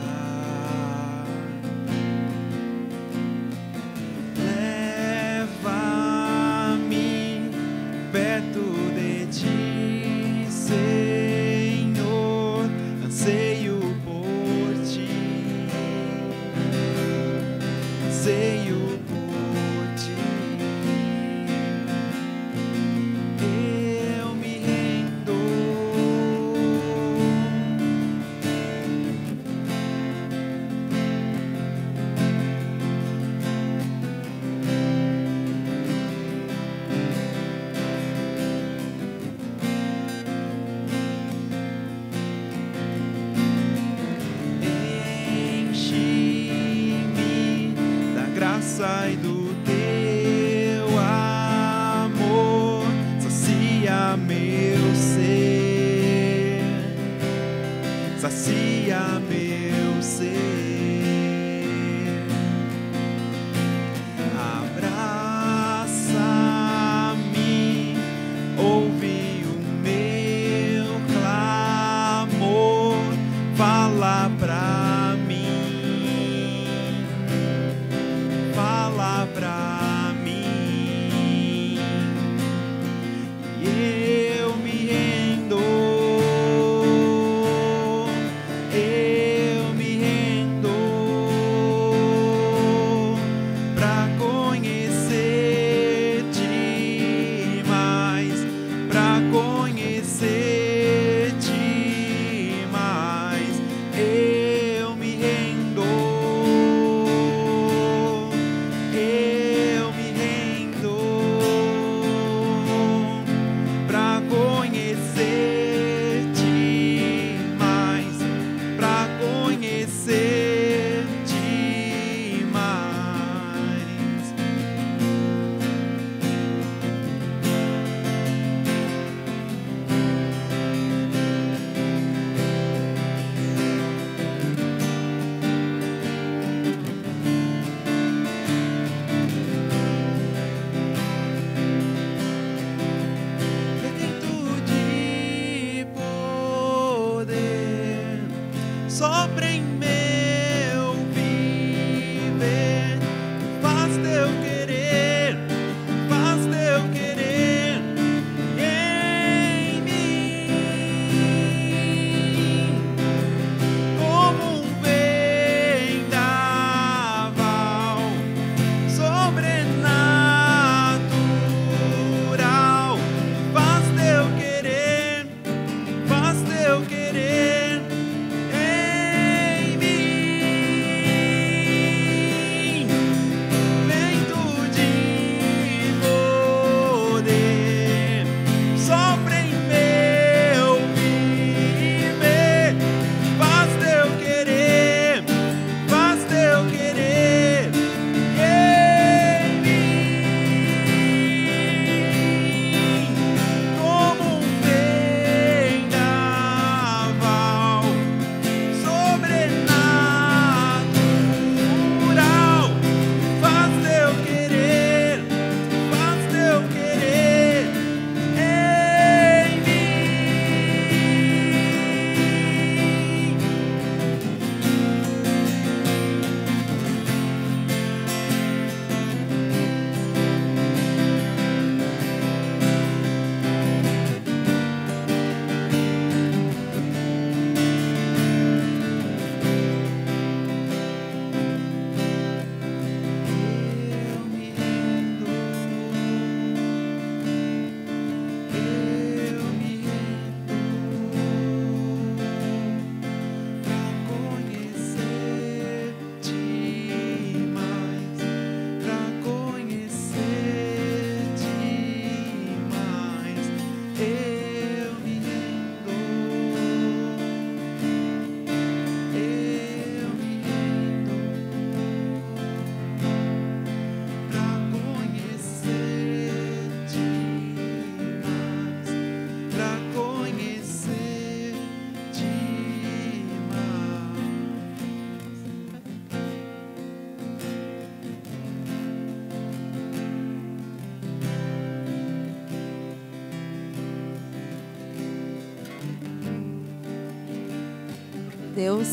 Deus.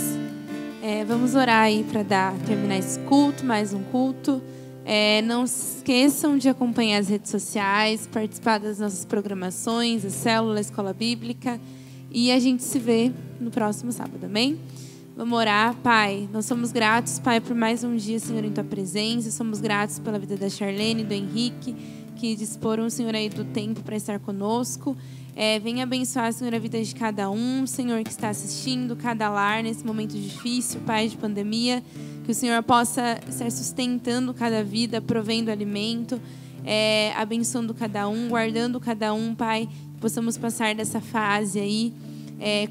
Vamos orar aí para terminar esse culto, mais um culto. Não se esqueçam de acompanhar as redes sociais, participar das nossas programações, a célula, a escola bíblica. E a gente se vê no próximo sábado, amém? Vamos orar. Pai, nós somos gratos, Pai, por mais um dia, Senhor, em Tua presença. Somos gratos pela vida da Charlene, do Henrique, que disporam, Senhor, aí do tempo para estar conosco. Venha abençoar, Senhor, a vida de cada um, Senhor, que está assistindo, cada lar nesse momento difícil, Pai, de pandemia. Que o Senhor possa estar sustentando cada vida, provendo alimento, abençoando cada um, guardando cada um, Pai. Que possamos passar dessa fase aí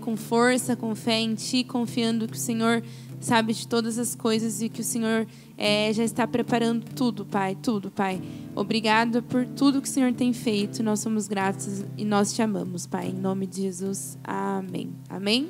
com força, com fé em Ti, confiando que o Senhor sabe de todas as coisas e que o Senhor já está preparando tudo, Pai, tudo, Pai. Obrigada por tudo que o Senhor tem feito. Nós somos gratos e nós te amamos, Pai. Em nome de Jesus, amém. Amém.